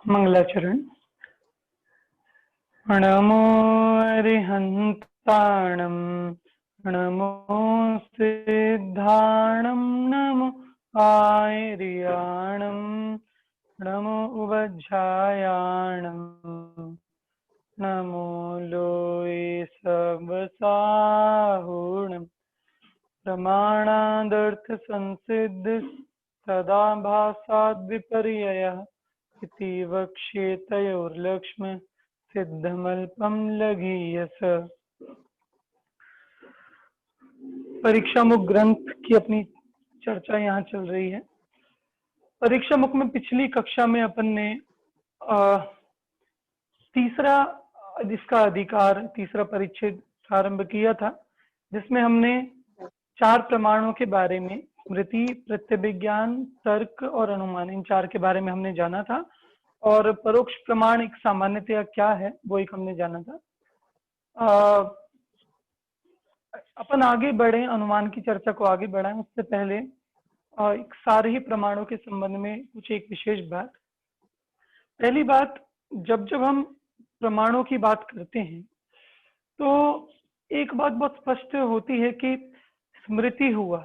मंगलाचरण। नमो अरिहन्ताणं नमो सिद्धाणं नमो आयर्याणं नमो उवज्झायाणं नमो लोये सबसाहुणं प्रमाणादर्थसंसिद्धिस्तदा भासाद्विपर्ययः इति वक्ष्येतयोर्लक्ष्म सिद्धमल्पम लघीयस। परीक्षा मुख ग्रंथ की अपनी चर्चा यहाँ चल रही है। परीक्षा मुख में पिछली कक्षा में अपन ने तीसरा जिसका अधिकार तीसरा परिच्छेद प्रारंभ किया था, जिसमें हमने 4 प्रमाणों के बारे में स्मृति, प्रत्यभिज्ञान, तर्क और अनुमान, इन 4 के बारे में हमने जाना था। और परोक्ष प्रमाण एक सामान्यतया क्या है वो एक हमने जाना था। अपन आगे बढ़े, अनुमान की चर्चा को आगे बढ़ाएं उससे पहले एक सारे ही प्रमाणों के संबंध में कुछ एक विशेष बात। पहली बात, जब हम प्रमाणों की बात करते हैं तो एक बात बहुत स्पष्ट होती है कि स्मृति हुआ,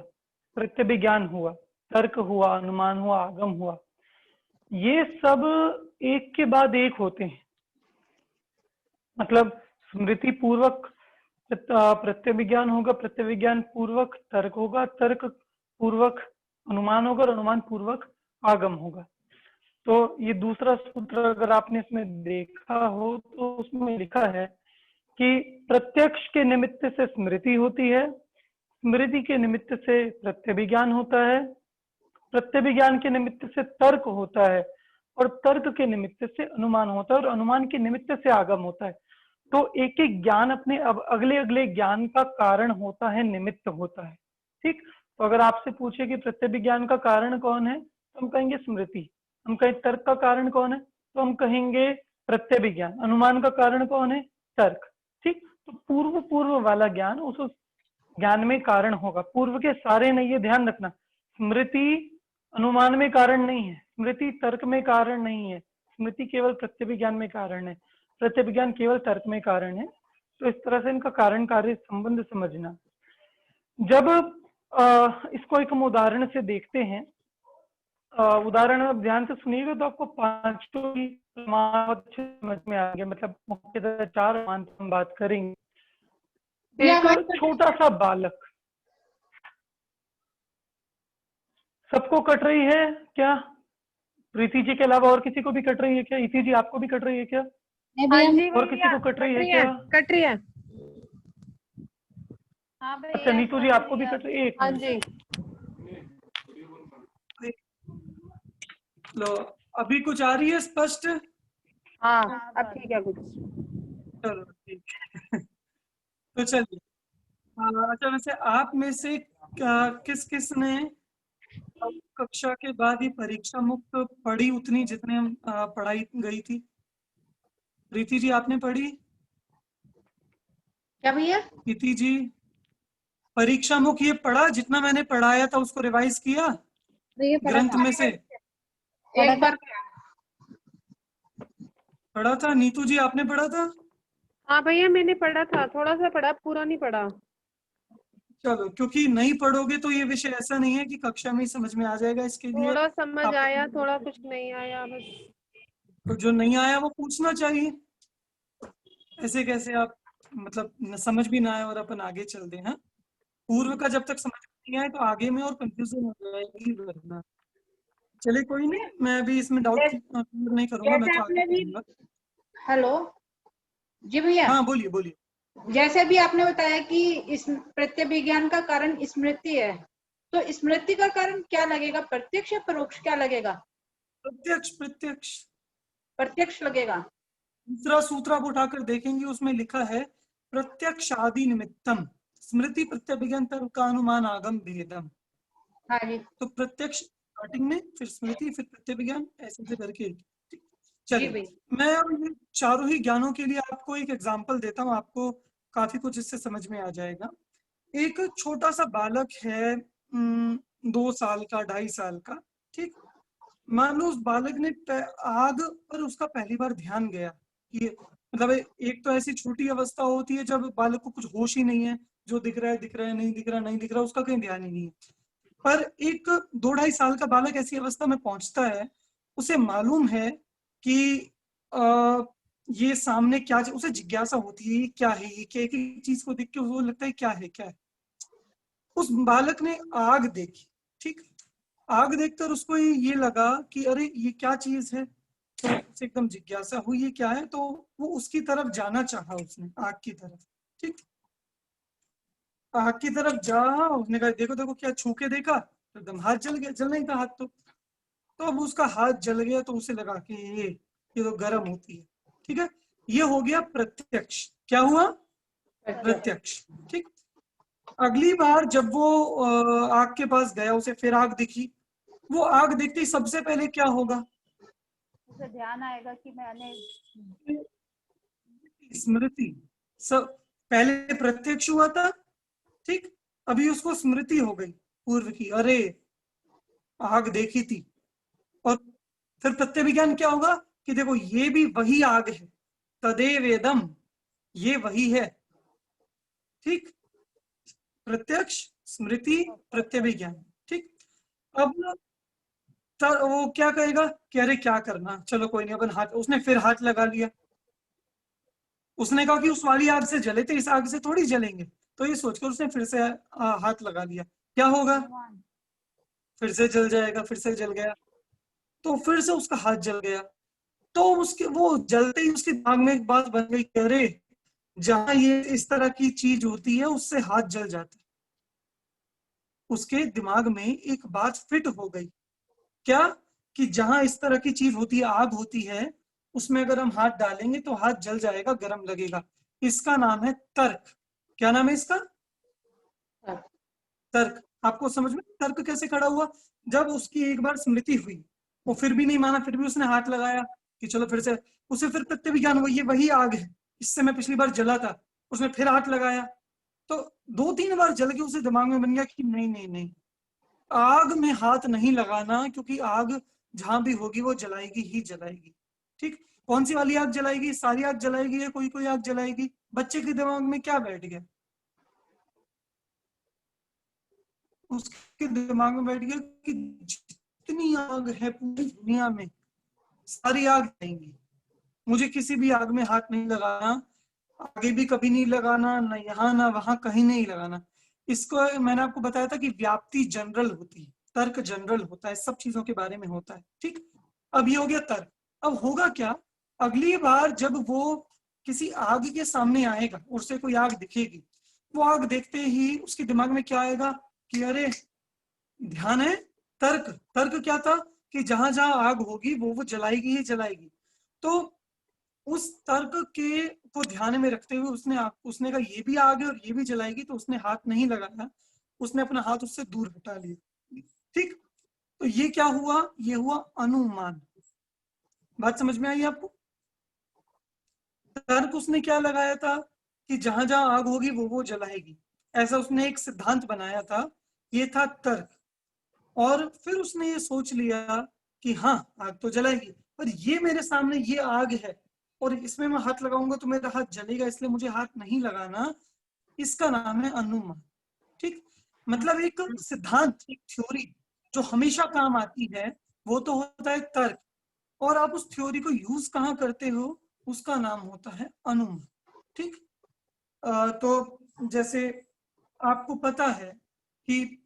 प्रत्यभिज्ञान हुआ, तर्क हुआ, अनुमान हुआ, आगम हुआ, ये सब एक के बाद एक होते हैं। मतलब स्मृति पूर्वक प्रत्यभिज्ञान होगा, प्रत्यभिज्ञान पूर्वक तर्क होगा, तर्क पूर्वक अनुमान होगा और अनुमान पूर्वक आगम होगा। तो ये दूसरा सूत्र अगर आपने इसमें देखा हो तो उसमें लिखा है कि प्रत्यक्ष के निमित्त से स्मृति होती है, स्मृति के निमित्त से प्रत्यभिज्ञान होता है, प्रत्यभिज्ञान के निमित्त से तर्क होता है और तर्क के निमित्त से अनुमान होता है और अनुमान के निमित्त से आगम होता है। तो एक एक ज्ञान अपने अब अगले अगले ज्ञान का कारण होता है, निमित्त होता है। ठीक, तो अगर आपसे पूछे कि प्रत्यभिज्ञान का कारण कौन है तो हम कहेंगे स्मृति। हम कहें तर्क का कारण कौन है तो हम कहेंगे प्रत्यभिज्ञान। अनुमान का कारण कौन है? तर्क। ठीक, तो पूर्व वाला ज्ञान उस ज्ञान में कारण होगा, पूर्व के सारे नहीं। ये ध्यान रखना, स्मृति अनुमान में कारण नहीं है, स्मृति तर्क में कारण नहीं है, स्मृति केवल प्रत्यभिज्ञान में कारण है, प्रत्यभिज्ञान केवल तर्क में कारण है। तो इस तरह से इनका कारण कार्य संबंध समझना। जब इसको एक हम उदाहरण से देखते हैं, उदाहरण आप ध्यान से सुनिएगा तो आपको पांचों ही प्रमाण अच्छे समझ में आएंगे। मतलब मुख्यतः 4 प्रमाण हम बात करेंगे। एक छोटा सा बालक, सबको कट रही है क्या? प्रीति जी के अलावा और किसी को भी कट रही है क्या? इति जी आपको भी कट रही है क्या? हाँ जी, और किसी को कट रही है क्या? कट रही है। हाँ भैया। अच्छा, नीतू जी आपको भी कट रही है? हाँ जी। लो, अभी कुछ आ रही है स्पष्ट? हाँ, अब ठीक है कुछ। चलो ठीक है। तो चलिए, अच्छा वैसे आप में से किस किस ने कक्षा के बाद ही परीक्षा मुक्त पढ़ी, उतनी जितने हम पढ़ाई गई थी? प्रीति जी आपने पढ़ी? क्या भैया? प्रीति जी, परीक्षा मुक्त ये पढ़ा जितना मैंने पढ़ाया था, उसको रिवाइज किया ग्रंथ में से? एक बार पढ़ा था। नीतू जी आपने पढ़ा था? हाँ भैया, मैंने पढ़ा था, थोड़ा सा पढ़ा, पूरा नहीं पढ़ा। चलो, क्योंकि नहीं पढ़ोगे तो ये विषय ऐसा नहीं है कि कक्षा में ही समझ में आ जाएगा। इसके लिए थोड़ा समझ आप, आया, थोड़ा कुछ नहीं आया बस। तो जो नहीं आया वो पूछना चाहिए। ऐसे कैसे आप, मतलब समझ भी ना आए और अपन आगे चल दें? हाँ, पूर्व का जब तक समझ नहीं आए तो आगे में और कंफ्यूजन हो जाएगी वरना। चलिए कोई नहीं, मैं भी इसमें डाउट क्लियर नहीं करूंगा, मैं जैसे तो आगे आपने भी, बढ़ूंगा। हेलो जी भैया, हाँ बोलिए बोलिए। जैसे भी आपने बताया कि इस प्रत्यभिज्ञान का कारण स्मृति है, तो स्मृति का कारण क्या लगेगा? प्रत्यक्ष या परोक्ष क्या लगेगा? प्रत्यक्ष। प्रत्यक्ष प्रत्यक्ष लगेगा। दूसरा सूत्र आप उठाकर देखेंगे, उसमें लिखा है प्रत्यक्ष आदि निमित्तम स्मृति प्रत्यभिज्ञान तर्क का अनुमान आगम भेदम। हाँ जी। तो प्रत्यक्ष स्टार्टिंग में, फिर स्मृति, फिर प्रत्यभिज्ञान, ऐसे से करके। जी चलिए, भैया। मैं अब ये चारों ही ज्ञानों के लिए आपको एक एग्जांपल देता हूँ, आपको काफी कुछ इससे समझ में आ जाएगा। एक छोटा सा बालक है, 2 साल का, 2.5 साल का। ठीक, मान लो उस बालक ने आग पर उसका पहली बार ध्यान गया कि मतलब एक तो ऐसी छोटी अवस्था होती है जब बालक को कुछ होश ही नहीं है, जो दिख रहा है दिख रहा है, नहीं दिख रहा नहीं दिख रहा, उसका कहीं ध्यान ही नहीं है। पर एक 2-2.5 साल का बालक ऐसी अवस्था में पहुंचता है, उसे मालूम है कि ये सामने क्या, उसे जिज्ञासा होती है ये क्या है, ये क्या, एक चीज को देख के वो लगता है क्या है क्या है। उस बालक ने आग देखी, ठीक, आग देखकर उसको ये लगा कि अरे ये क्या चीज है, तो उसे एकदम जिज्ञासा हुई ये क्या है, तो वो उसकी तरफ जाना चाहा, उसने आग की तरफ, ठीक, आग की तरफ जा, उसने कहा देखो देखो क्या, छू के देखा तो एकदम हाथ जल गया, जल नहीं था हाथ, तो अब उसका हाथ जल गया, तो उसे लगा कि ये तो गर्म होती है, ठीक है। ये हो गया प्रत्यक्ष, क्या हुआ, प्रत्यक्ष, ठीक। अगली बार जब वो आग के पास गया, उसे फिर आग दिखी, वो आग देखते ही सबसे पहले क्या होगा, उसे ध्यान आएगा कि मैंने स्मृति, सब पहले प्रत्यक्ष हुआ था, ठीक, अभी उसको स्मृति हो गई पूर्व की, अरे आग देखी थी, और फिर प्रत्यभिज्ञान क्या होगा कि देखो ये भी वही आग है, तदेव एदम, ये वही है, ठीक, प्रत्यक्ष, स्मृति, प्रत्यभिज्ञान, ठीक। अब वो क्या कहेगा कि अरे क्या करना, चलो कोई नहीं, अपन हाथ, उसने फिर हाथ लगा लिया, उसने कहा कि उस वाली आग से जले थे, इस आग से थोड़ी जलेंगे, तो ये सोचकर उसने फिर से हाथ लगा लिया, क्या होगा, फिर से जल जाएगा, फिर से जल गया, तो फिर से उसका हाथ जल गया, तो उसके वो जलते ही उसके दिमाग में एक बात बन गई कि अरे जहां ये इस तरह की चीज होती है उससे हाथ जल जाता है, उसके दिमाग में एक बात फिट हो गई, क्या, कि जहां इस तरह की चीज होती है, आग होती है, उसमें अगर हम हाथ डालेंगे तो हाथ जल जाएगा, गर्म लगेगा, इसका नाम है तर्क, क्या नाम है इसका, तर्क। आपको समझ में तर्क कैसे खड़ा हुआ, जब उसकी एक बार स्मृति हुई, वो फिर भी नहीं माना, फिर भी उसने हाथ लगाया कि चलो फिर से, उसे फिर प्रत्यभिज्ञान हुआ ये वही आग है, इससे मैं पिछली बार जला था, उसने फिर हाथ लगाया, तो 2-3 बार जल के उसे दिमाग में बन गया कि नहीं नहीं नहीं, आग में हाथ नहीं लगाना, क्योंकि आग जहां भी होगी वो जलाएगी ही जलाएगी, ठीक। कौन सी वाली आग जलाएगी, सारी आग जलाएगी या कोई कोई आग जलाएगी, बच्चे के दिमाग में क्या बैठ गया, उसके दिमाग में बैठ गया कि जितनी आग है पूरी दुनिया में सारी आग जलाएंगी, मुझे किसी भी आग में हाथ नहीं लगाना, आगे भी कभी नहीं लगाना, ना यहाँ ना वहां, कहीं नहीं लगाना। इसको मैंने आपको बताया था कि व्याप्ति जनरल होती है, तर्क जनरल होता है, सब चीजों के बारे में होता है, ठीक। अब ये हो गया तर्क। अब होगा क्या, अगली बार जब वो किसी आग के सामने आएगा, उससे कोई आग दिखेगी, वो आग देखते ही उसके दिमाग में क्या आएगा कि अरे ध्यान है, तर्क, तर्क क्या था कि जहां जहां आग होगी वो जलाएगी ही जलाएगी, तो उस तर्क के को ध्यान में रखते हुए उसने कहा ये भी आग है और ये भी जलाएगी, तो उसने हाथ नहीं लगाया, उसने अपना हाथ उससे दूर हटा लिया, ठीक। तो ये क्या हुआ, ये हुआ अनुमान, बात समझ में आई आपको। तर्क उसने क्या लगाया था कि जहां जहां आग होगी वो जलाएगी, ऐसा उसने एक सिद्धांत बनाया था, ये था तर्क। और फिर उसने ये सोच लिया कि हाँ आग तो जलाएगी, पर ये मेरे सामने ये आग है और इसमें मैं हाथ लगाऊंगा तो मेरा हाथ जलेगा, इसलिए मुझे हाथ नहीं लगाना, इसका नाम है अनुमान, ठीक। मतलब एक सिद्धांत, एक थ्योरी जो हमेशा काम आती है, वो तो होता है तर्क, और आप उस थ्योरी को यूज कहाँ करते हो, उसका नाम होता है अनुमान, ठीक। तो जैसे आपको पता है कि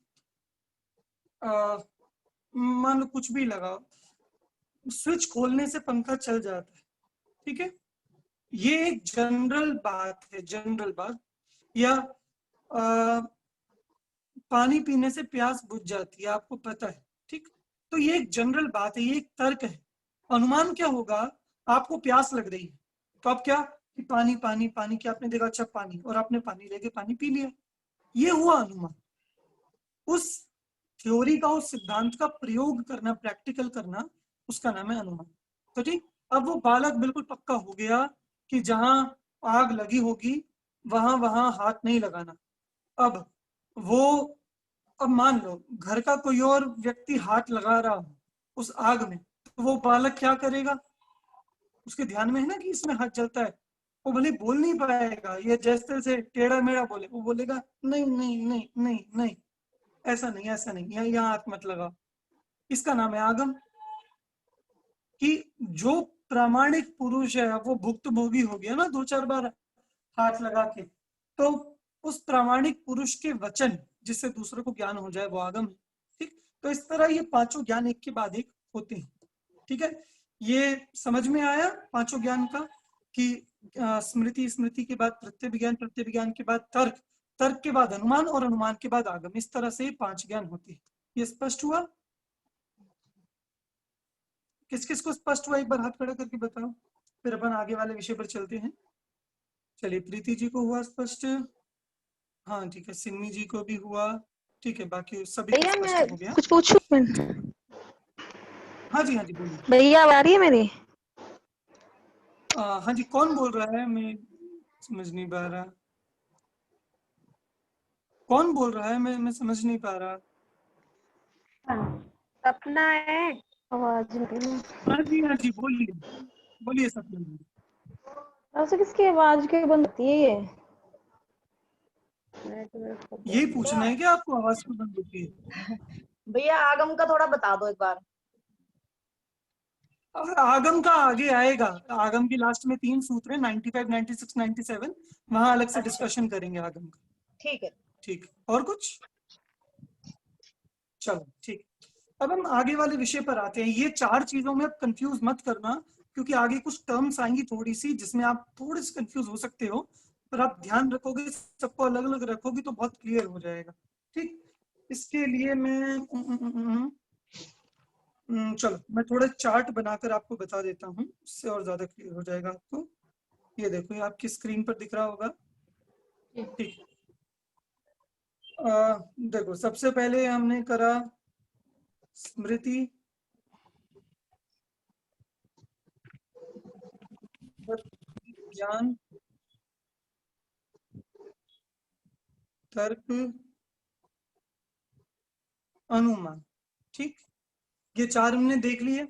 मान लो कुछ भी लगाओ, स्विच खोलने से पंखा चल जाता है, ठीक है, ये एक जनरल बात है, जनरल बात। या पानी पीने से प्यास बुझ जाती है, आपको पता है, ठीक। तो ये एक जनरल बात है, ये एक तर्क है। अनुमान क्या होगा, आपको प्यास लग रही है, तो आप क्या कि पानी पानी पानी, क्या आपने देखा अच्छा पानी, और आपने पानी लेके पानी पी लिया, ये हुआ अनुमान। उस थ्योरी का, उस सिद्धांत का प्रयोग करना, प्रैक्टिकल करना, उसका नाम है अनुमान। तो ठीक, अब वो बालक बिल्कुल पक्का हो गया कि जहां आग लगी होगी वहां वहां हाथ नहीं लगाना। अब वो, अब मान लो घर का कोई और व्यक्ति हाथ लगा रहा हो, उस आग में, तो वो बालक क्या करेगा? उसके ध्यान में है ना कि इसमें हाथ जलता है, वो भले बोल नहीं पाएगा, ये जैसे से टेढ़ा मेढ़ा बोले, वो बोलेगा नहीं नहीं नहीं नहीं नहीं, ऐसा नहीं, ऐसा नहीं, यहाँ हाथ मत लगाओ। इसका नाम है आगम। कि जो प्रामाणिक पुरुष है वो भुक्तभोगी हो गया ना 2-4 बार हाथ लगा के, तो उस प्रामाणिक पुरुष के वचन जिससे दूसरे को ज्ञान हो जाए वो आगम है। ठीक, तो इस तरह ये पांचों ज्ञान एक के बाद एक होते हैं। ठीक है, ये समझ में आया पांचों ज्ञान का कि स्मृति, स्मृति के बाद प्रत्यभिज्ञान, प्रत्यभिज्ञान के बाद तर्क, तर्क के बाद अनुमान और अनुमान के बाद आगम, इस तरह से 5 ज्ञान होते हैं। ये स्पष्ट हुआ? किस किस को स्पष्ट हुआ एक बार हाथ खड़ा करके बताओ, फिर अपन आगे वाले विषय पर चलते हैं। चलिए, प्रीति जी को हुआ स्पष्ट, हाँ ठीक है, सिन्नी जी को भी हुआ, ठीक है, बाकी सभी को भैया स्पष्ट मैं हो गया। कुछ पूछूं? हाँ जी, हाँ जी, बोलिए। भैया आ रही है मेरी? हाँ जी, कौन बोल रहा है? मैं समझ नहीं पा रहा, कौन बोल रहा है? मैं समझ नहीं पा रहा। सपना है, आवाज नहीं। हाँ जी, हाँ जी, बोलिए बोलिए सपना जी। ऐसे किसकी आवाज क्यों बंद होती है? यही पूछना है कि आपको आवाज क्यों बंद होती है? भैया आगम का थोड़ा बता दो एक बार। आगम का आगे आएगा, आगम की लास्ट में 3 सूत्र है, 95, 96, 97, वहां अलग से डिस्कशन करेंगे आगम का। ठीक है। ठीक, और कुछ? चलो ठीक, अब हम आगे वाले विषय पर आते हैं। ये 4 चीजों में आप कंफ्यूज मत करना, क्योंकि आगे कुछ टर्म्स आएंगी थोड़ी सी जिसमें आप थोड़े से कंफ्यूज हो सकते हो, पर आप ध्यान रखोगे, सबको अलग अलग रखोगे तो बहुत क्लियर हो जाएगा। ठीक, इसके लिए मैं चलो मैं थोड़ा चार्ट बनाकर आपको बता देता हूँ, इससे और ज्यादा क्लियर हो जाएगा आपको। ये देखो, ये आपकी स्क्रीन पर दिख रहा होगा। ठीक, देखो सबसे पहले हमने करा स्मृति, ज्ञान, तर्क, अनुमान। ठीक, ये 4 हमने देख लिए।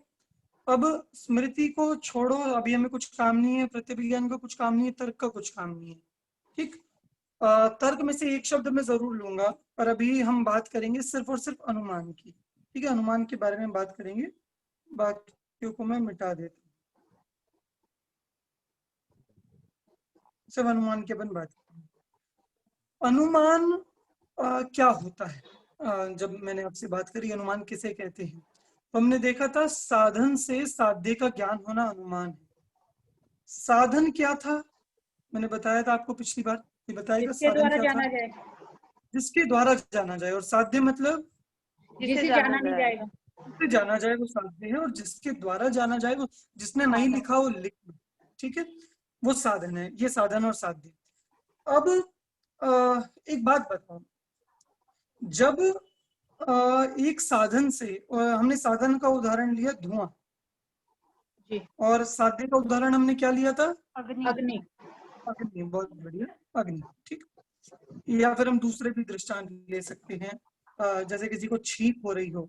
अब स्मृति को छोड़ो, अभी हमें कुछ काम नहीं है, प्रत्यभिज्ञान का कुछ काम नहीं है, तर्क का कुछ काम नहीं है। ठीक, तर्क में से एक शब्द मैं जरूर लूंगा, पर अभी हम बात करेंगे सिर्फ और सिर्फ अनुमान की। ठीक है, अनुमान के बारे में बात करेंगे, बाकियों को मैं मिटा देता हूँ, सिर्फ अनुमान के अपन बात करेंगे। अनुमान क्या होता है? जब मैंने आपसे बात करी अनुमान किसे कहते हैं, तो हमने देखा था साधन से साध्य का ज्ञान होना अनुमान है। साधन क्या था? मैंने बताया था आपको पिछली बार, ये बताएगा जिसके साधन द्वारा क्या जाना था? जाए, जिसके द्वारा जाना जाए, और साध्य मतलब जिसे जाना नहीं जाएगा। जिससे जाना जाए वो साध्य है, और जिसके द्वारा जाना जाए वो, जिसने नहीं लिखा वो लिख लो। ठीक है, वो साधन है, ये साधन और साध्य। अब एक बात बताओ, जब एक साधन से, हमने साधन का उदाहरण लिया धुआं, जी, और साध्य का उदाहरण हमने क्या लिया था? अग्नि। अग्नि, बहुत बढ़िया, अग्नि। ठीक, या फिर हम दूसरे भी दृष्टांत ले सकते हैं, जैसे किसी को छींक हो रही हो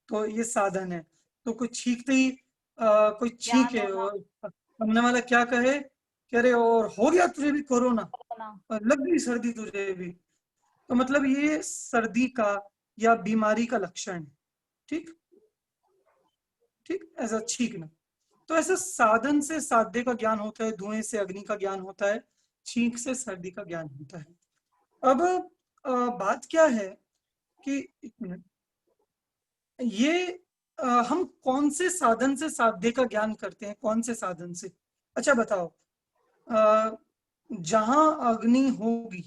तो ये साधन है, तो कोई छींकते ही कोई छींके और सामने वाला क्या कहे कि अरे और हो गया तुझे भी कोरोना, लग गई सर्दी तुझे भी, तो मतलब ये सर्दी का या बीमारी का लक्षण है। ठीक ठीक, ऐसा छींकना, तो ऐसा साधन से साध्य का ज्ञान होता है, धुएं से अग्नि का ज्ञान होता है, छींक से सर्दी का ज्ञान होता है। अब बात क्या है कि एक मिनट, ये हम कौन से साधन से साध्य का ज्ञान करते हैं? कौन से साधन से? अच्छा बताओ, जहां अग्नि होगी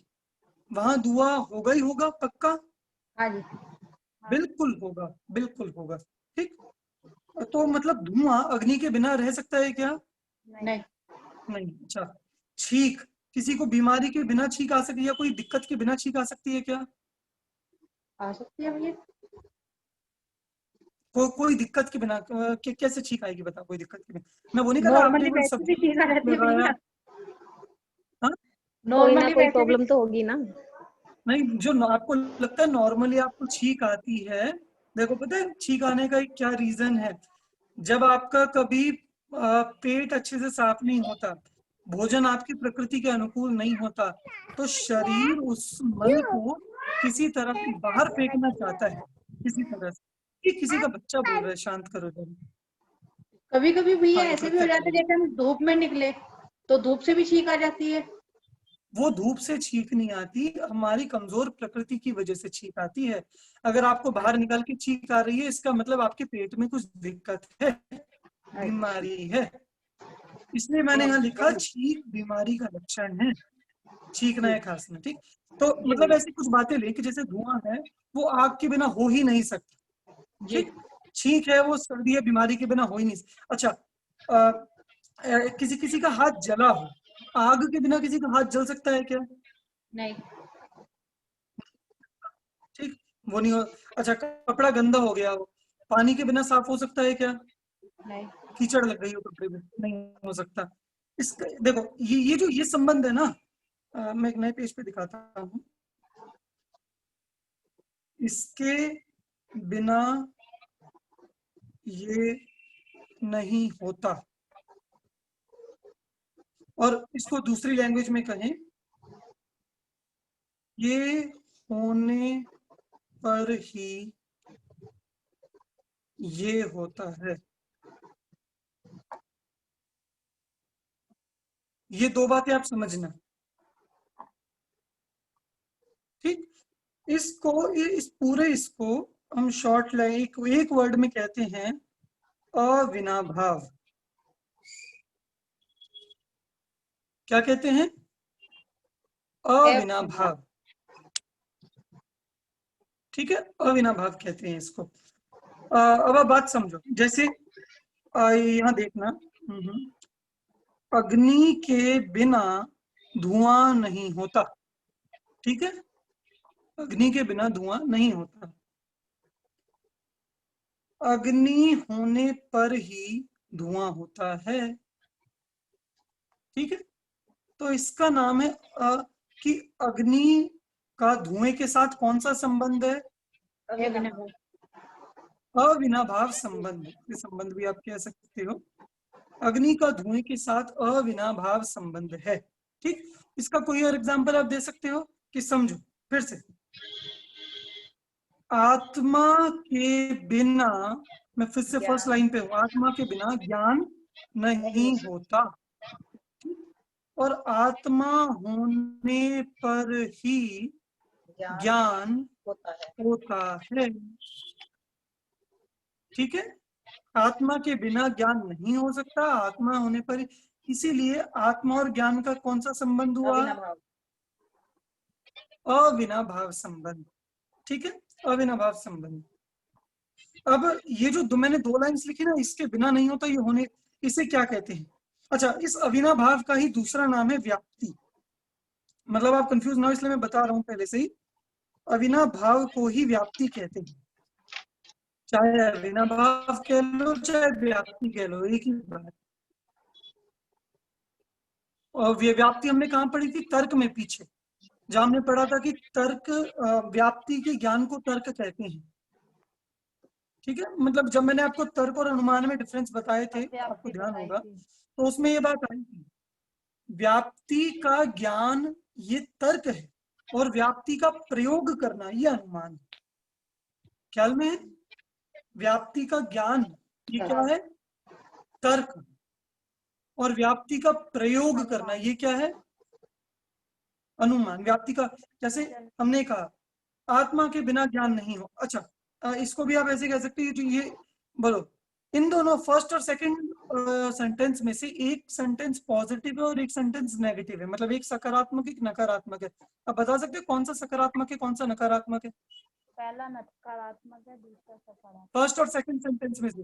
वहां धुआं होगा ही होगा, पक्का? हाँ जी, बिल्कुल होगा, बिल्कुल होगा। ठीक, तो मतलब धुआं अग्नि के बिना रह सकता है क्या? नहीं, नहीं। अच्छा, छींक, किसी को बीमारी के बिना छींक आ सकती है, या कोई दिक्कत के बिना छींक आ सकती है क्या? आ सकती है भैया। कोई दिक्कत के बिना कैसे छींक आएगी बताओ? कोई दिक्कत के बिना, मैं वो नहीं कर रहा आपने नॉर्मली कोई वैसे भी सब्जी ठीक आ जाती है लगाया, भैया। हाँ? कोई ना नॉर्मली कोई वैसे भी प्रॉब्लम तो होगी ना। नहीं, जो आपको लगता है नॉर्मली आपको छींक आती है, देखो पता है छींक आने का एक क्या रीजन है? जब आपका कभी पेट अच्छे से साफ नहीं होता, भोजन आपकी प्रकृति के अनुकूल नहीं होता, तो शरीर उस मल को किसी तरह से बाहर फेंकना चाहता है, किसी तरह से। ये किसी का बच्चा बोल रहा है, शांत करो जरा। कभी कभी भैया हाँ, ये ऐसे भी हो प्रत्यक्ष जाता है, जैसे हम धूप में निकले तो धूप से भी छींक आ जाती है। वो धूप से छींक नहीं आती, हमारी कमजोर प्रकृति की वजह से छींक आती है। अगर आपको बाहर निकाल के छींक आ रही है, इसका मतलब आपके पेट में कुछ दिक्कत है, बीमारी है। इसलिए मैंने यहाँ लिखा छींक बीमारी का लक्षण है, छींकना है खांसना। ठीक, तो जी मतलब भैया। ऐसी कुछ बातें लेके, जैसे धुआं है वो आग के बिना हो ही नहीं सकता। जी ठीक, छींक है वो सर्दी है बीमारी के बिना हो ही नहीं सकता। अच्छा, अ, किसी किसी का हाथ जला हो, आग के बिना किसी का हाथ जल सकता है क्या? नहीं। ठीक, वो नहीं हो। अच्छा, कपड़ा गंदा हो गया हो, पानी के बिना साफ हो सकता है क्या? नहीं। कीचड़ लग गई हो कपड़े में, नहीं हो सकता। इसका देखो ये जो ये संबंध है ना, मैं एक नए पेज पे दिखाता हूँ। इसके बिना ये नहीं होता, और इसको दूसरी लैंग्वेज में कहें, ये होने पर ही ये होता है। ये दो बातें आप समझना। ठीक, इसको इस पूरे इसको हम शॉर्ट एक वर्ड में कहते हैं अविनाभाव। क्या कहते हैं? अविनाभाव। ठीक है, अविनाभाव कहते हैं इसको। अब आप बात समझो, जैसे यहाँ देखना, अग्नि के बिना धुआं नहीं होता। ठीक है, अग्नि के बिना धुआं नहीं होता, अग्नि होने पर ही धुआं होता है। ठीक है, तो इसका नाम है कि अग्नि का धुएं के साथ कौन सा संबंध है? अविनाभाव संबंध। ये संबंध भी आप कह सकते हो, अग्नि का धुएं के साथ अविनाभाव संबंध है। ठीक, इसका कोई और एग्जांपल आप दे सकते हो कि समझो फिर से। आत्मा के बिना, मैं फिर से फर्स्ट लाइन पे हूं, आत्मा के बिना ज्ञान नहीं होता। और आत्मा होने पर ही ज्ञान होता है। ठीक है, आत्मा के बिना ज्ञान नहीं हो सकता, आत्मा होने पर, इसीलिए आत्मा और ज्ञान का कौन सा संबंध हुआ? अविनाभाव संबंध। ठीक है, अविनाभाव संबंध। अब ये जो मैंने दो लाइन्स लिखी ना, इसके बिना नहीं होता, ये होने, इसे क्या कहते हैं? अच्छा, इस अविनाभाव का ही दूसरा नाम है व्याप्ति। मतलब आप कंफ्यूज ना हो, इसलिए मैं बता रहा हूं पहले से ही, अविनाभाव को ही व्याप्ति कहते हैं। चाहे अविनाभाव कह लो चाहे व्याप्ति कह लो, एक ही बात। और व्याप्ति हमने कहाँ पढ़ी थी? तर्क में पीछे, जहां हमने पढ़ा था कि तर्क, व्याप्ति के ज्ञान को तर्क कहते हैं। ठीक है, मतलब जब मैंने आपको तर्क और अनुमान में डिफरेंस बताए थे, आपको ध्यान होगा, तो उसमें ये बात आई थी, व्याप्ति का ज्ञान ये तर्क है, और व्याप्ति का प्रयोग करना ये अनुमान है। ख्याल में है? व्याप्ति का ज्ञान ये क्या है? तर्क। और व्याप्ति का प्रयोग करना ये क्या है? अनुमान। व्याप्ति का, जैसे हमने कहा आत्मा के बिना ज्ञान नहीं हो। अच्छा, इसको भी आप ऐसे कह सकते हैं, जो ये बोलो, इन दोनों फर्स्ट और सेकंड सेंटेंस में से एक सेंटेंस पॉजिटिव है और एक सेंटेंस नेगेटिव है, मतलब एक सकारात्मक एक नकारात्मक है। आप बता सकते हो कौन सा सकारात्मक है कौन सा नकारात्मक है? पहला नकारात्मक है, दूसरा सकारात्मक। फर्स्ट और सेकंड सेंटेंस में से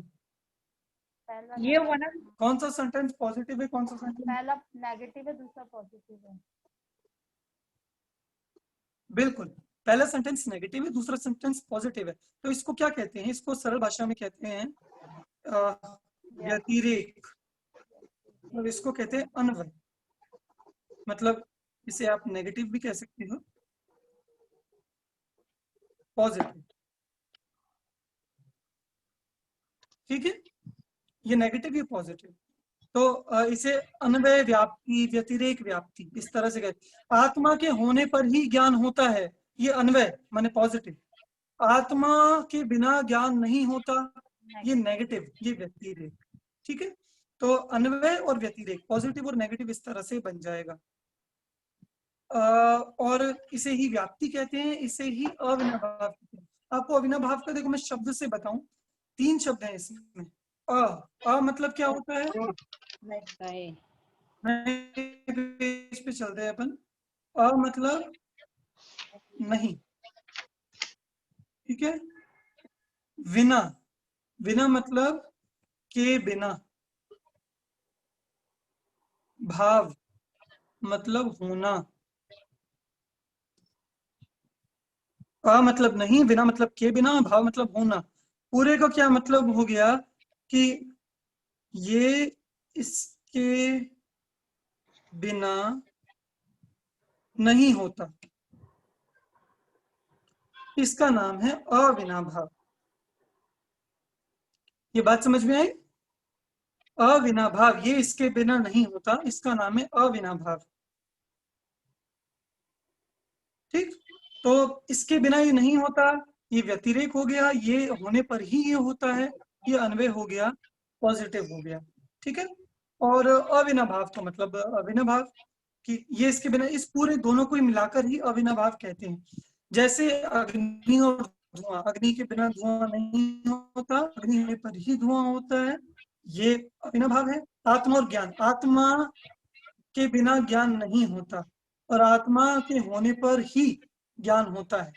पहला ये हुआ ना, कौन सा सेंटेंस पॉजिटिव है कौन सा सेंटेंस? पहला नेगेटिव है, दूसरा पॉजिटिव है। बिल्कुल, पहला सेंटेंस नेगेटिव है, दूसरा सेंटेंस पॉजिटिव है। तो इसको क्या कहते हैं? इसको सरल भाषा में कहते हैं व्यतिरेक, और इसको कहते हैं अन्वय। मतलब इसे आप नेगेटिव भी कह सकते हो, पॉजिटिव। ठीक है, ये नेगेटिव, ये पॉजिटिव। तो इसे अन्वय व्याप्ति, व्यतिरेक व्याप्ति इस तरह से कहते। आत्मा के होने पर ही ज्ञान होता है, ये अन्वय माने पॉजिटिव। आत्मा के बिना ज्ञान नहीं होता, ये नेगेटिव, ये व्यतिरेक। ठीक है, तो अन्वय और व्यतिरेक, पॉजिटिव और नेगेटिव इस तरह से बन जाएगा। और इसे ही व्याप्ति कहते हैं, इसे ही अविनाभाव कहते हैं। आपको अविनाभाव का देखो मैं शब्द से बताऊं, 3 शब्द हैं इसमें। अ मतलब क्या होता है, पेज पे चलते हैं अपन। अ मतलब नहीं, ठीक है। विना, विना मतलब के बिना। भाव मतलब होना। अ मतलब नहीं, बिना मतलब के बिना, भाव मतलब होना। पूरे का क्या मतलब हो गया कि ये इसके बिना नहीं होता, इसका नाम है अविनाभाव। ये बात समझ में आई? अविनाभाव, ये इसके बिना नहीं होता, इसका नाम है अविनाभाव। ठीक, तो इसके बिना ये नहीं होता, ये व्यतिरेक हो गया, ये होने पर ही ये होता है, ये अन्वय हो गया, पॉजिटिव हो गया। ठीक है, और अविनाभाव तो मतलब अविनाभाव कि ये इसके बिना, इस पूरे दोनों को ही मिलाकर ही अविनाभाव कहते हैं। जैसे अग्नि और धुआं, अग्नि के बिना धुआं नहीं होता, अग्नि होने पर ही धुआं होता है, ये अविनाभाव है। आत्मा और ज्ञान, आत्मा के बिना ज्ञान नहीं होता और आत्मा के होने पर ही ज्ञान होता है,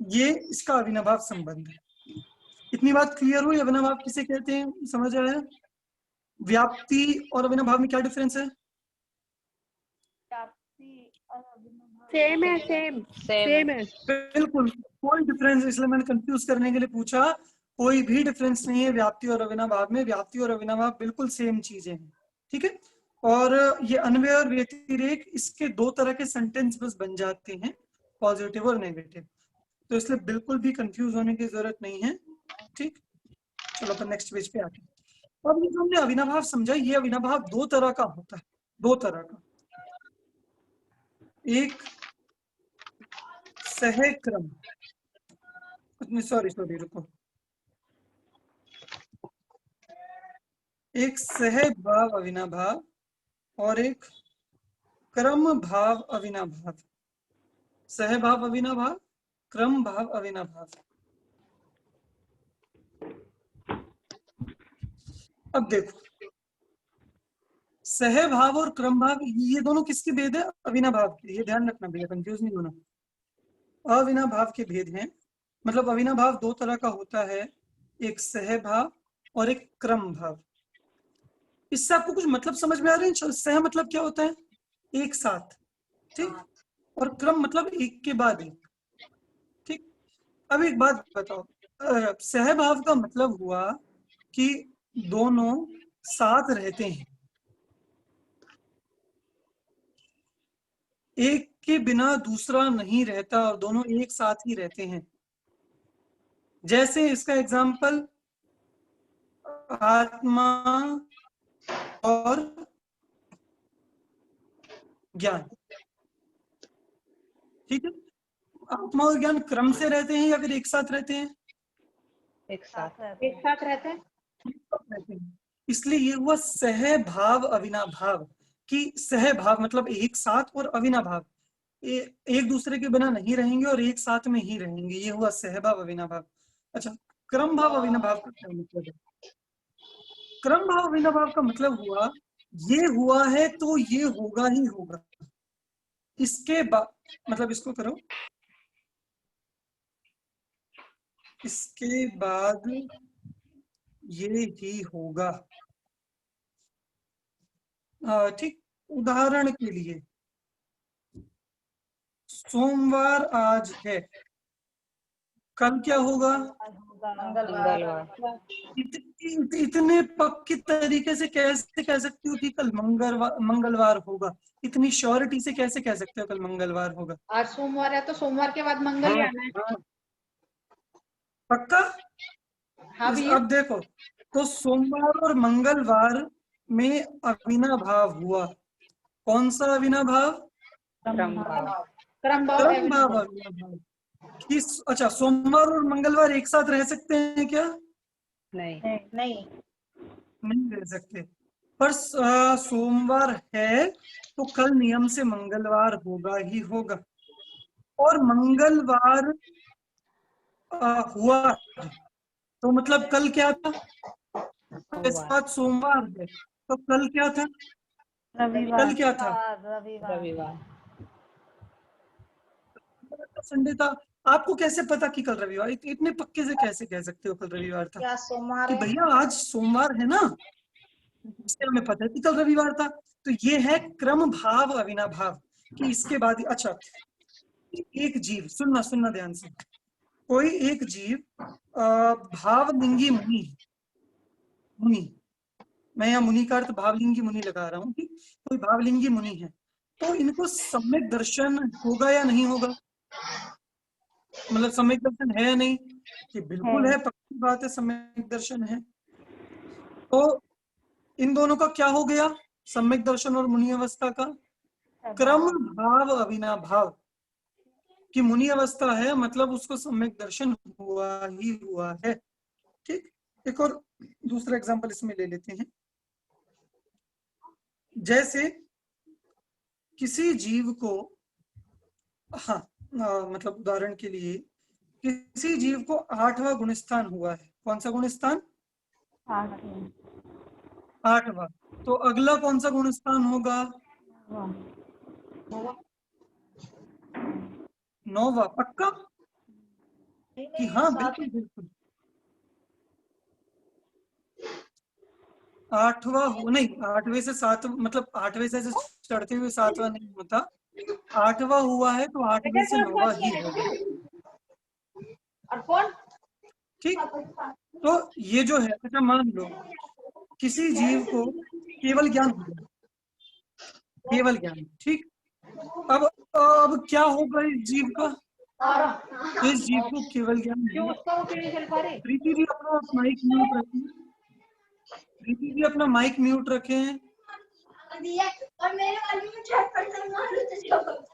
ये इसका अविनाभाव संबंध है। इतनी बात क्लियर हुई? अविनाभाव किसे कहते हैं, समझ आया? व्याप्ति और अविनाभाव में क्या डिफरेंस है? व्याप्ति और अविनाभाव सेम है, सेम है। बिल्कुल, कोई डिफरेंस, इसलिए मैंने कंफ्यूज करने के लिए पूछा। कोई भी डिफरेंस नहीं है व्याप्ति और अविनाभाव में, व्याप्ति और अविनाभाव बिल्कुल सेम चीजें हैं। ठीक है, और ये अन्वय और व्यतिरेक, इसके 2 तरह के सेंटेंस बस बन जाते हैं, पॉजिटिव और नेगेटिव। तो इसलिए बिल्कुल भी कंफ्यूज होने की जरूरत नहीं है। ठीक, चलो अपन नेक्स्ट पेज पे आते हैं। अब ये जो हमने अविनाभाव समझा, ये अविनाभाव 2 तरह का होता है, 2 तरह का। एक सहक्रम, सॉरी रुको, एक सहभाव अविनाभाव और एक क्रम भाव अविनाभाव। सहभाव अविनाभाव, क्रम भाव अविनाभाव। अब देखो, सहभाव और क्रम भाव, ये दोनों किसके भेद है? अविनाभाव के। ये ध्यान रखना भैया, कंफ्यूज नहीं होना। अविनाभाव के भेद हैं, मतलब अविनाभाव 2 तरह का होता है, एक सहभाव और एक क्रम भाव। इससे आपको कुछ मतलब समझ में आ रहे हैं? सह मतलब क्या होता है? एक साथ, ठीक, और क्रम मतलब एक के बाद एक। ठीक, अब एक बात बताओ, सहभाव का मतलब हुआ कि दोनों साथ रहते हैं, एक के बिना दूसरा नहीं रहता और दोनों एक साथ ही रहते हैं। जैसे इसका एग्जाम्पल आत्मा और ज्ञान। ठीक है, आत्मा और ज्ञान क्रम से रहते हैं या फिर एक साथ रहते हैं? एक साथ एक साथ रहते हैं। इसलिए ये हुआ सहभाव अविनाभाव, कि सहभाव मतलब एक साथ और अविनाभाव एक दूसरे के बिना नहीं रहेंगे और एक साथ में ही रहेंगे, ये हुआ सहभाव अविनाभाव। अच्छा, क्रम भाव अविनाभाव का क्या मतलब है? क्रम भाव अविनाभाव का मतलब हुआ, ये हुआ है तो ये होगा ही होगा, इसके बाद, मतलब इसको करो, इसके बाद ये ही होगा। ठीक, उदाहरण के लिए सोमवार आज है, कल क्या होगा? मंगलवार। इतने पक्के तरीके से कैसे कह सकती हो कि कल मंगलवार होगा? इतनी श्योरिटी से कैसे कह सकते हो कल मंगलवार होगा? आज सोमवार है तो सोमवार के बाद मंगल ही आना है। पक्का? हाँ भैया। अब देखो, तो सोमवार और मंगलवार में अविनाभाव हुआ। कौन सा अविनाभाव? क्रम भाव क्रम भाव अविनाभाव। अच्छा, सोमवार और मंगलवार एक साथ रह सकते हैं क्या? नहीं। नहीं रह सकते। पर सोमवार है तो कल नियम से मंगलवार होगा ही होगा, और मंगलवार हुआ है, तो मतलब कल क्या था? इस बात सोमवार है तो कल क्या था? कल क्या था? रविवार। संडे था। आपको कैसे पता कि कल रविवार? इतने पक्के से कैसे कह सकते हो कल रविवार था? क्या सोमवार कि है? भैया आज सोमवार है ना, इससे हमें पता है कि कल रविवार था। तो ये है क्रम भाव अविनाभाव कि इसके बाद अच्छा, एक जीव, सुनना ध्यान से, कोई एक जीव भावलिंगी मुनि, मैं यहाँ मुनि का अर्थ भावलिंगी मुनि लगा रहा हूँ कि कोई भावलिंगी मुनि है, तो इनको सम्यक दर्शन होगा या नहीं होगा? मतलब सम्यक दर्शन है या नहीं? कि बिल्कुल है, पक्की बात है, सम्यक दर्शन है। तो इन दोनों का क्या हो गया? सम्यक दर्शन और मुनि अवस्था का क्रम भाव अविनाभाव। कि मुनि अवस्था है मतलब उसको सम्यक दर्शन हुआ ही हुआ है। ठीक, एक और दूसरा एग्जांपल इसमें ले लेते हैं। जैसे किसी जीव को, हाँ, मतलब उदाहरण के लिए किसी जीव को 8वां गुणस्थान हुआ है। कौन सा गुणस्थान? 8वां। तो अगला कौन सा गुणस्थान होगा? 9वां। पक्का? कि हाँ, बिल्कुल बिल्कुल। 8वां हो नहीं, 8वें से 7, मतलब 8वें से चढ़ते हुए 7वां नहीं होता। 8वां हुआ है तो 8वें से 9वां ही होगा। ठीक, तो ये जो है, अच्छा मान लो किसी जीव को केवल ज्ञान हो गया, केवल ज्ञान, ठीक। अब क्या होगा इस जीव का? इस जीव को केवल ज्ञान होगा। प्रीति जी अपना माइक म्यूट रखें। प्रीति जी अपना माइक म्यूट रखें। और मेरे वाली में 6% मारो तो जवाब।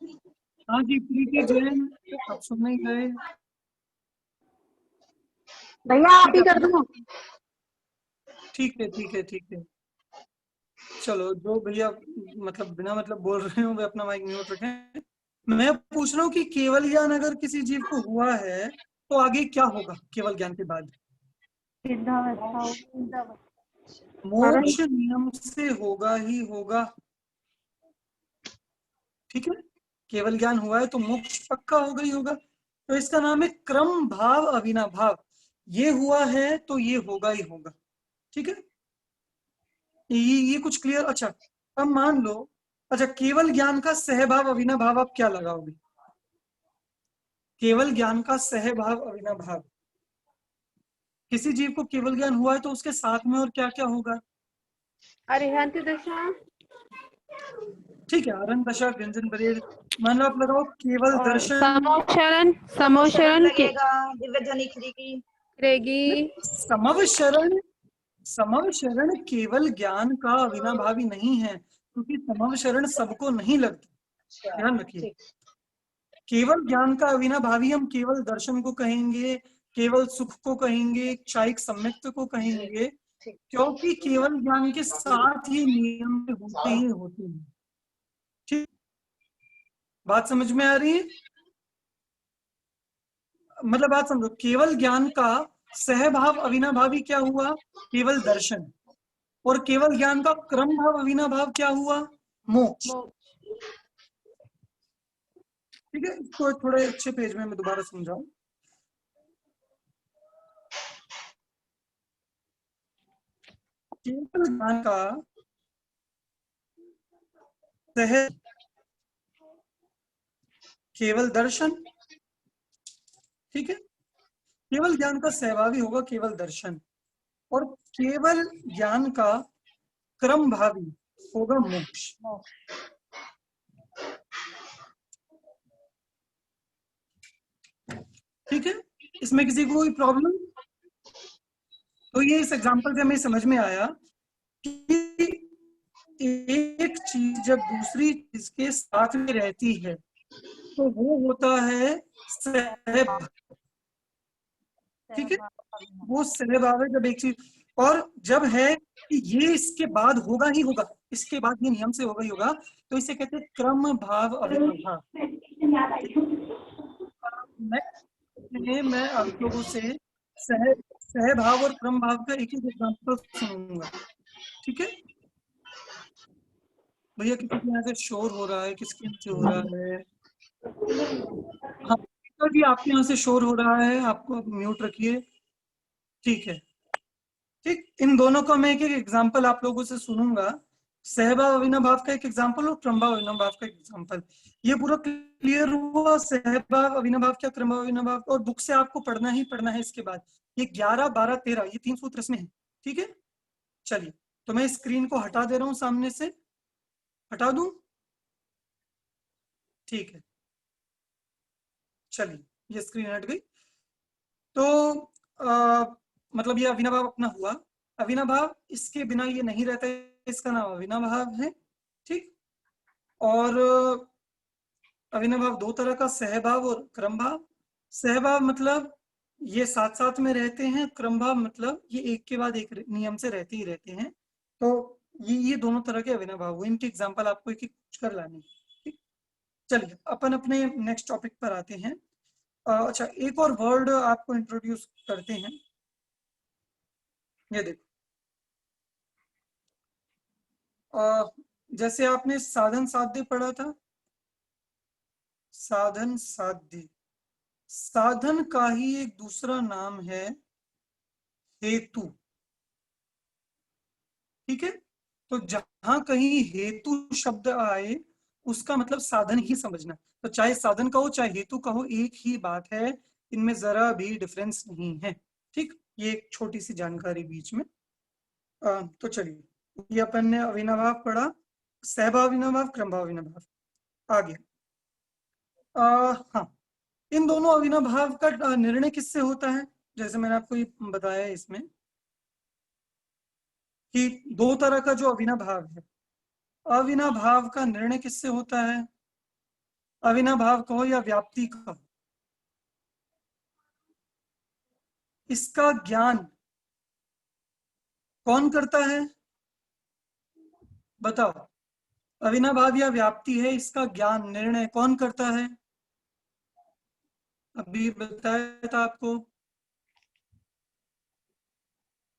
हाँ जी, प्रीति जैन, आप सुन नहीं गए। भैया आप ही कर दो। ठीक है ठीक है ठीक है, चलो जो भैया मतलब बिना मतलब बोल रहे हो वे अपना माइक म्यूट रखें। मैं पूछ रहा हूँ कि केवल ज्ञान अगर किसी जीव को हुआ है तो आगे क्या होगा केवल ज्ञान के बाद? मोक्ष नियम से होगा ही होगा। ठीक है, केवल ज्ञान हुआ है तो मोक्ष पक्का होगा ही होगा। तो इसका नाम है क्रम भाव अविनाभाव। ये हुआ है तो ये होगा ही होगा। ठीक है, ये कुछ क्लियर? अच्छा, अब मान लो, अच्छा केवल ज्ञान का सहभाव अविनाभाव आप क्या लगाओगे? केवल ज्ञान का सहभाव अविनाभाव, किसी जीव को केवल ज्ञान हुआ है तो उसके साथ में और क्या क्या होगा? अरिहंत दशा, ठीक है, आरन दशा, व्यंजन बरेर। मान लो आप लगाओ केवल और दर्शन, समोशरण लगेगा, दिव्य ध्वनि क्रेगी, समवशरण। समवशरण केवल ज्ञान का अविनाभावी नहीं है, क्योंकि समवशरण सबको नहीं लगता। ध्यान रखिए, केवल ज्ञान का अविनाभावी हम केवल दर्शन को कहेंगे, केवल सुख को कहेंगे, क्षायिक सम्यक्त को कहेंगे, क्योंकि केवल ज्ञान के साथ ही नियम होते ही होते हैं। ठीक, बात समझ में आ रही है? मतलब बात समझो, केवल ज्ञान का सहभाव अविनाभावी क्या हुआ? केवल दर्शन। और केवल ज्ञान का क्रम भाव अविनाभाव क्या हुआ? मोक्ष। ठीक है, इसको थोड़े अच्छे पेज में मैं दोबारा समझाऊं। केवल ज्ञान का सह केवल दर्शन, ठीक है, केवल ज्ञान का सहभावी होगा केवल दर्शन, और केवल ज्ञान का क्रम भावी होगा मोक्ष। ठीक है, इसमें किसी को कोई प्रॉब्लम? तो ये इस एग्जांपल से हमें समझ में आया कि एक चीज जब दूसरी चीज के साथ में रहती है तो वो होता है सहभाव। ठीक है, वो सहभाव है जब एक चीज, और जब है कि ये इसके बाद होगा ही होगा, इसके बाद ये नियम से होगा ही होगा, तो इसे कहते हैं क्रम भाव अविनाभाव। मैं आप लोगों से सहभाव और क्रम भाव का एक एक एग्जांपल सुनूंगा। ठीक है भैया, किसी के यहाँ से शोर हो रहा है, किसके यहाँ से हो रहा है? हाँ जी, आपके यहाँ से शोर हो रहा है, आपको म्यूट रखिए। ठीक है, ठीक, इन दोनों का मैं एक एक एग्जांपल आप लोगों से सुनूंगा। सहभाव अविनाभाव का एक एग्जांपल और क्रमभाव अविनाभाव का एक एग्जांपल। ये पूरा क्लियर हुआ? सहभाव अविनाभाव क्या, क्रमभाव अविनाभाव, और बुक से आपको पढ़ना ही पढ़ना है इसके बाद। ये 11, 12, 13 ये 3 सूत्र इसमें है। ठीक है, चलिए तो मैं स्क्रीन को हटा दे रहा हूं, सामने से हटा दूं? ठीक है, चलिए ये स्क्रीन हट गई। तो मतलब ये अविनाभाव अपना हुआ। अविनाभाव, इसके बिना ये नहीं रहता, इसका नाम अविनाभाव है। ठीक, और अविनाभाव दो तरह का, सहभाव और क्रमभाव। सहभाव मतलब ये साथ साथ में रहते हैं, क्रमभाव मतलब ये एक के बाद एक नियम से रहते ही रहते हैं। तो ये दोनों तरह के अविनाभाव हुए, इनके एग्जाम्पल आपको एक एक कर लाने। ठीक, चलिए अपन अपने नेक्स्ट टॉपिक पर आते हैं। अच्छा, एक और वर्ड आपको इंट्रोड्यूस करते हैं। ये देखो, जैसे आपने साधन साध्य पढ़ा था, साधन साध्य, साधन का ही एक दूसरा नाम है हेतु। ठीक है, तो जहां कहीं हेतु शब्द आए उसका मतलब साधन ही समझना। तो चाहे साधन का हो चाहे हेतु का हो, एक ही बात है, इनमें जरा भी डिफरेंस नहीं है। ठीक, ये एक छोटी सी जानकारी बीच में। तो चलिए, ये अपन ने अविनाभाव पढ़ा, सहभाव अविनाभाव, क्रमभाव अविनाभाव। आगे हाँ, इन दोनों अविनाभाव का निर्णय किससे होता है? जैसे मैंने आपको ये बताया इसमें कि दो तरह का जो अविनाभाव है, अविनाभाव का निर्णय किससे होता है? अविनाभाव कहो या व्याप्ति कहो, इसका ज्ञान कौन करता है? बताओ, अविनाभाव या व्याप्ति है, इसका ज्ञान निर्णय कौन करता है? अभी बताया था आपको,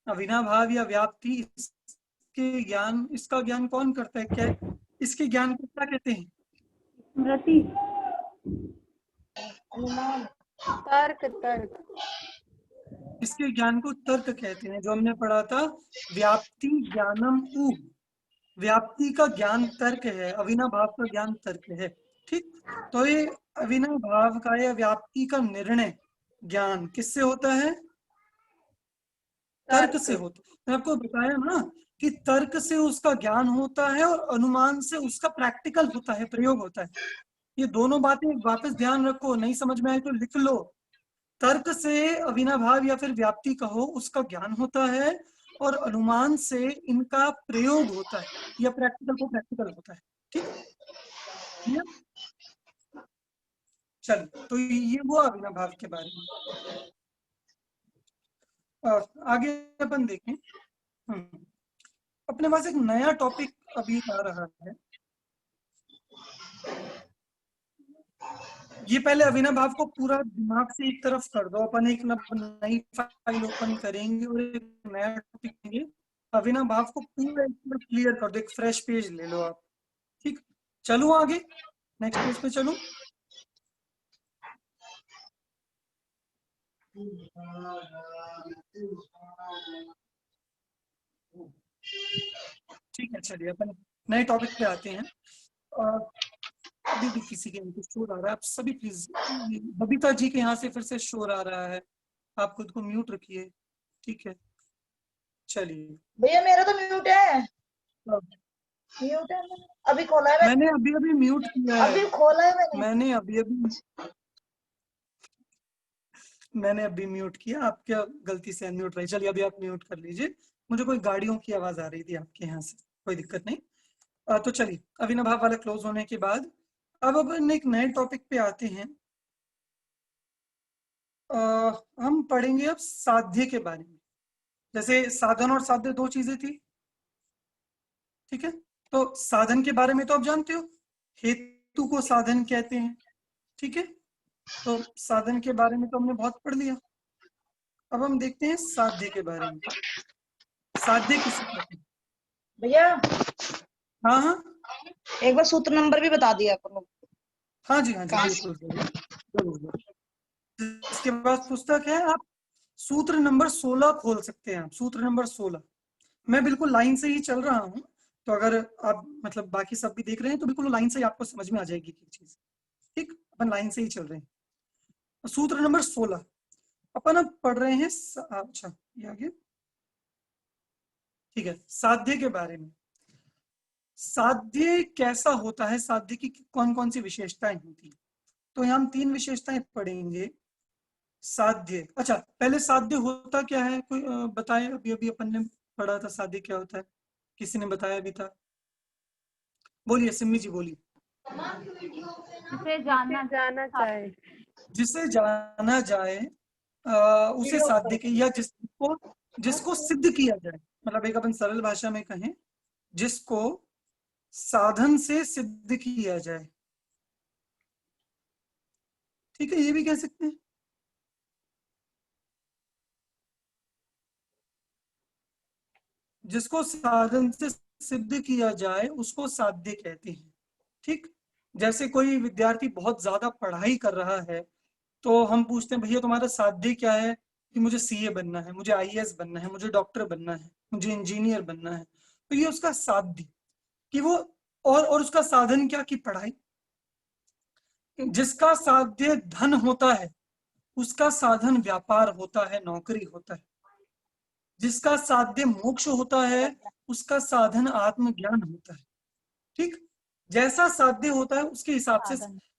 अविनाभाव या व्याप्ति, इसके ज्ञान, इसका ज्ञान कौन करता है? क्या इसके ज्ञान को क्या कहते हैं? स्मृति, तर्क, तर्क, इसके ज्ञान को तर्क कहते हैं, जो हमने पढ़ा था व्याप्ति ज्ञानम उ। व्याप्ति का ज्ञान तर्क है, अविनाभाव का ज्ञान तर्क है। ठीक, तो ये अविनाभाव का या व्याप्ति का निर्णय ज्ञान किससे होता है? तर्क से होता है। मैंने आपको बताया ना कि तर्क से उसका ज्ञान होता है और अनुमान से उसका प्रैक्टिकल होता है, प्रयोग होता है। ये दोनों बातें वापस ध्यान रखो, नहीं समझ में आए तो लिख लो। तर्क से अविनाभाव या फिर व्याप्ति कहो, उसका ज्ञान होता है, और अनुमान से इनका प्रयोग होता है, या प्रैक्टिकल को प्रैक्टिकल होता है। ठीक, चलिए तो ये वो अविनाभाव के बारे में। और आगे अपन देखें, अपने पास एक नया टॉपिक अभी आ रहा है। ये पहले अविनाभाव को पूरा दिमाग से एक तरफ कर दो, अपन एक नई फाइल ओपन करेंगे और एक नया टॉपिक लेंगे। अविनाभाव को पूरा क्लियर कर दो, एक फ्रेश पेज ले लो आप। ठीक, चलो आगे नेक्स्ट पेज पे चलो। ठीक है, चलिए अपन नए टॉपिक पे आते हैं। अभी भी किसी के यहाँ शोर आ रहा है, आप सभी प्लीज, बबीता जी के यहाँ से फिर से शोर आ रहा है, आप खुद को म्यूट रखिए। ठीक है, चलिए भैया मेरा तो म्यूट है, म्यूट है, अभी खोला है मैंने अभी म्यूट किया है, अभी खोला है मैंने अभी मैंने अभी म्यूट किया, आप क्या गलती से अनम्यूट रही। चलिए अभी आप म्यूट कर लीजिए, मुझे कोई गाड़ियों की आवाज आ रही थी आपके यहाँ से, कोई दिक्कत नहीं। तो चलिए अविनाभाव वाला क्लोज होने के बाद अब अपन एक नए टॉपिक पे आते हैं। हम पढ़ेंगे अब साध्य के बारे में। जैसे साधन और साध्य दो चीजें थी, ठीक है। तो साधन के बारे में तो आप जानते हो, हेतु को साधन कहते हैं, ठीक है। तो साधन के बारे में तो हमने बहुत पढ़ लिया। अब हम देखते हैं साध्य के बारे में। साध्य किसे कहते हैं? भैया हाँ हाँ एक बार सूत्र नंबर भी बता दिया अपन लोग। हाँ जी बिल्कुल जरूर। इसके बाद पुस्तक है, आप सूत्र नंबर 16 खोल सकते हैं। आप सूत्र नंबर 16, मैं बिल्कुल लाइन से ही चल रहा हूँ, तो अगर आप मतलब बाकी सब भी देख रहे हैं तो बिल्कुल लाइन से ही आपको समझ में आ जाएगी की चीज, ठीक। अपन लाइन से ही चल रहे हैं। सूत्र नंबर 16 अपन अब पढ़ रहे हैं। अच्छा ये आगे, ठीक है। साध्य के बारे में, साध्य कैसा होता है, साध्य की कौन कौन सी विशेषताएं होती हैं। तो यहाँ हम 3 विशेषताएं पढ़ेंगे। साध्य, अच्छा पहले साध्य होता क्या है, कोई बताए। अभी अभी अपन ने पढ़ा था साध्य क्या होता है, किसी ने बताया भी था। बोलिए सिम्मी जी बोलिए। जिसे जाना चाहे। जिसे जाना जाए उसे साध्य के, या जिसको जिसको सिद्ध किया जाए, मतलब एक अपन सरल भाषा में कहें, जिसको साधन से सिद्ध किया जाए, ठीक है, ये भी कह सकते हैं। जिसको साधन से सिद्ध किया जाए उसको साध्य कहते हैं, ठीक। जैसे कोई विद्यार्थी बहुत ज्यादा पढ़ाई कर रहा है, तो हम पूछते हैं भैया तुम्हारा साध्य क्या है, कि मुझे सीए बनना है, मुझे आईएएस बनना है, मुझे डॉक्टर बनना है, मुझे इंजीनियर बनना है। तो ये उसका साध्य, कि वो और उसका साधन क्या, कि पढ़ाई। जिसका साध्य धन होता है उसका साधन व्यापार होता है, नौकरी होता है। जिसका साध्य मोक्ष होता है उसका साधन आत्मज्ञान होता है, ठीक। जैसा साध्य होता है उसके हिसाब से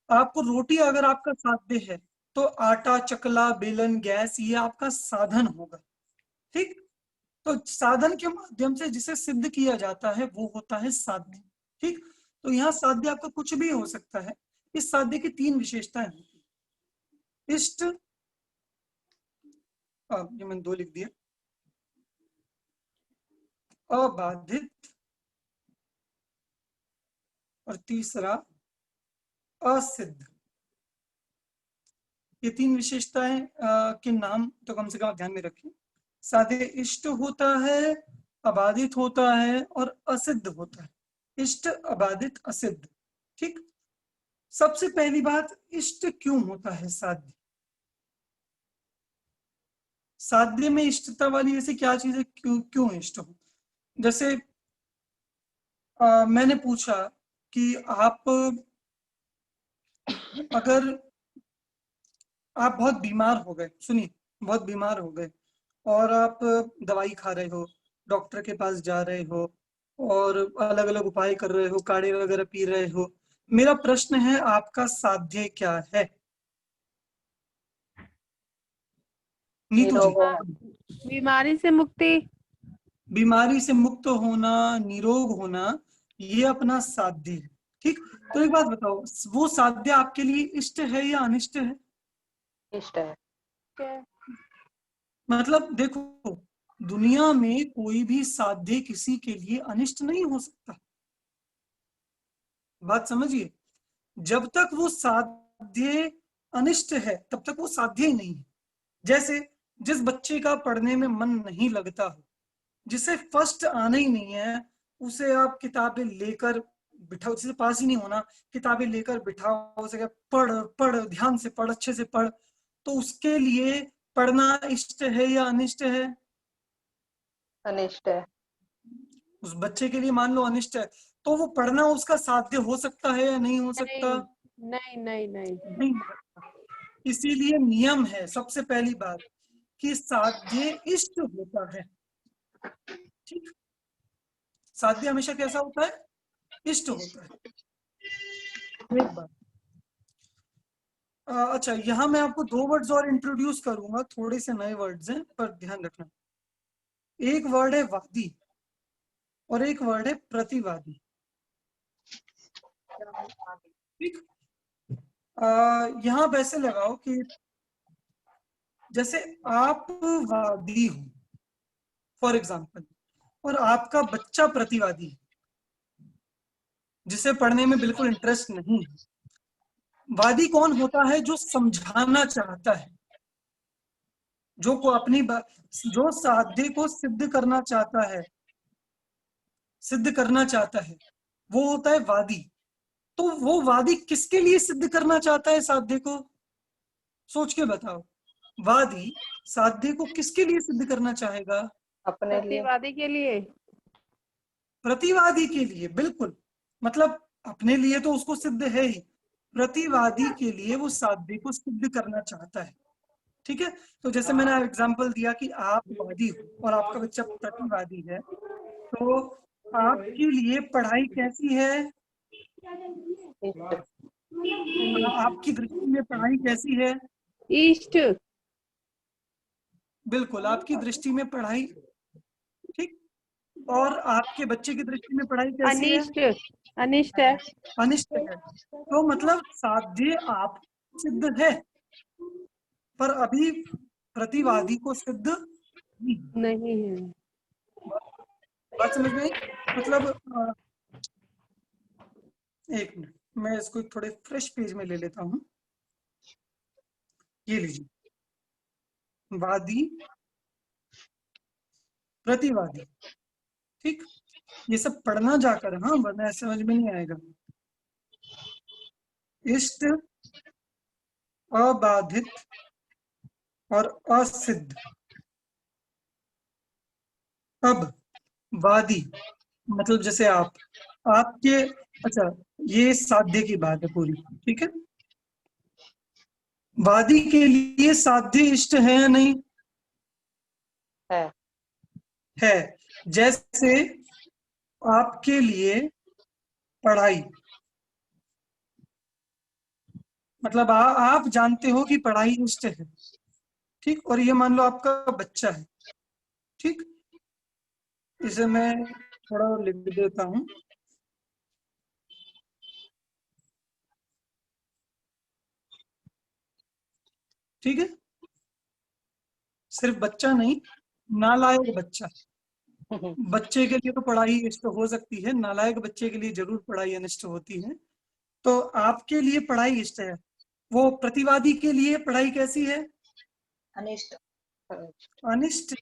आपको रोटी, अगर आपका साध्य है तो आटा, चकला, बेलन, गैस, ये आपका साधन होगा, ठीक। तो साधन के माध्यम से जिसे सिद्ध किया जाता है वो होता है साध्य, ठीक। तो यहाँ साध्य आपका कुछ भी हो सकता है। इस साध्य की 3 विशेषताएं होती है। इष्ट, ये मैंने 2 लिख दिया, अबाधित, और तीसरा असिद्ध। ये 3 विशेषताएं के नाम तो कम से कम ध्यान में रखिए। साध्य इष्ट होता है, अबाधित होता है और असिद्ध होता है। इष्ट, अबाधित, असिद्ध, ठीक। सबसे पहली बात, इष्ट क्यों होता है साध्य। साध्य में इष्टता वाली ऐसी क्या चीज है, क्यों क्यों इष्ट हो। जैसे मैंने पूछा कि आप अगर आप बहुत बीमार हो गए, सुनिए, बहुत बीमार हो गए और आप दवाई खा रहे हो, डॉक्टर के पास जा रहे हो और अलग अलग उपाय कर रहे हो, काढ़े वगैरह पी रहे हो। मेरा प्रश्न है आपका साध्य क्या है। नीतू जी, बीमारी से मुक्ति। बीमारी से मुक्त होना, निरोग होना, ये अपना साध्य है, ठीक। तो एक बात बताओ, वो साध्य आपके लिए इष्ट है या अनिष्ट है। इष्ट है। मतलब देखो, दुनिया में कोई भी साध्य किसी के लिए अनिष्ट नहीं हो सकता। बात समझिए, जब तक वो साध्य अनिष्ट है तब तक वो साध्य ही नहीं है। जैसे जिस बच्चे का पढ़ने में मन नहीं लगता हो, जिसे फर्स्ट आना ही नहीं है, उसे आप किताबें लेकर बिठाओ, जिसे पास ही नहीं होना, किताबें लेकर बिठाओ, उसे क्या पढ़ पढ़, ध्यान से पढ़, अच्छे से पढ़, तो उसके लिए पढ़ना इष्ट है या अनिष्ट है। अनिष्ट है। उस बच्चे के लिए मान लो अनिष्ट है, तो वो पढ़ना उसका साध्य हो सकता है या नहीं हो सकता। नहीं नहीं नहीं नहीं हो सकता। इसीलिए नियम है, सबसे पहली बात, कि साध्य इष्ट होता है, ठीक। साध्य हमेशा कैसा होता है, इष्ट होता है। एक बात, अच्छा, यहाँ मैं आपको 2 वर्ड्स और इंट्रोड्यूस करूंगा, थोड़े से नए वर्ड्स हैं पर ध्यान रखना। एक वर्ड है वादी और एक वर्ड है प्रतिवादी। ठीक। यहाँ वैसे लगाओ कि जैसे आप वादी हो फॉर एग्जाम्पल, और आपका बच्चा प्रतिवादी है जिसे पढ़ने में बिल्कुल इंटरेस्ट नहीं है। वादी कौन होता है? जो समझाना चाहता है, जो को अपनी जो साध्य को सिद्ध करना चाहता है, वो होता है वादी। तो वो वादी किसके लिए सिद्ध करना चाहता है साध्य को? सोच के बताओ, वादी साध्य को किसके लिए सिद्ध करना चाहेगा? अपने लिए। प्रतिवादी के लिए। प्रतिवादी के लिए, बिल्कुल। मतलब अपने लिए तो उसको सिद्ध है ही, प्रतिवादी के लिए वो साध्य को सिद्ध करना चाहता है। ठीक है। तो जैसे मैंने एग्जांपल दिया कि आप वादी हो और आपका बच्चा प्रतिवादी है, तो आपके लिए पढ़ाई कैसी है? आपकी दृष्टि में पढ़ाई कैसी है? इष्ट। बिल्कुल, आपकी दृष्टि में पढ़ाई, ठीक। और आपके बच्चे की दृष्टि में पढ़ाई कैसी है? अनिष्ट। अनिष्ट है। अनिष्ट है। तो मतलब साध्य आप सिद्ध है, पर अभी प्रतिवादी को सिद्ध नहीं है। बात समझ में आई? मतलब एक मिनट, मैं इसको थोड़े फ्रेश पेज में ले लेता हूं। ये लीजिए, वादी प्रतिवादी। ठीक, ये सब पढ़ना जाकर, हाँ, वरना समझ में नहीं आएगा। इष्ट, अबाधित और असिद्ध। अब वादी मतलब जैसे आपके, अच्छा, ये साध्य की बात है पूरी, ठीक है। वादी के लिए साध्य इष्ट है या नहीं? है। जैसे आपके लिए पढ़ाई, मतलब आप जानते हो कि पढ़ाई इष्ट है, ठीक। और ये मान लो आपका बच्चा है, ठीक। इसे मैं थोड़ा और लिख देता हूं। ठीक है, सिर्फ बच्चा नहीं, नालायक बच्चा। बच्चे के लिए तो पढ़ाई इष्ट हो सकती है, नालायक बच्चे के लिए जरूर पढ़ाई अनिष्ट होती है। तो आपके लिए पढ़ाई इष्ट है, वो प्रतिवादी के लिए पढ़ाई कैसी है? अनिष्ट। अनिष्ट,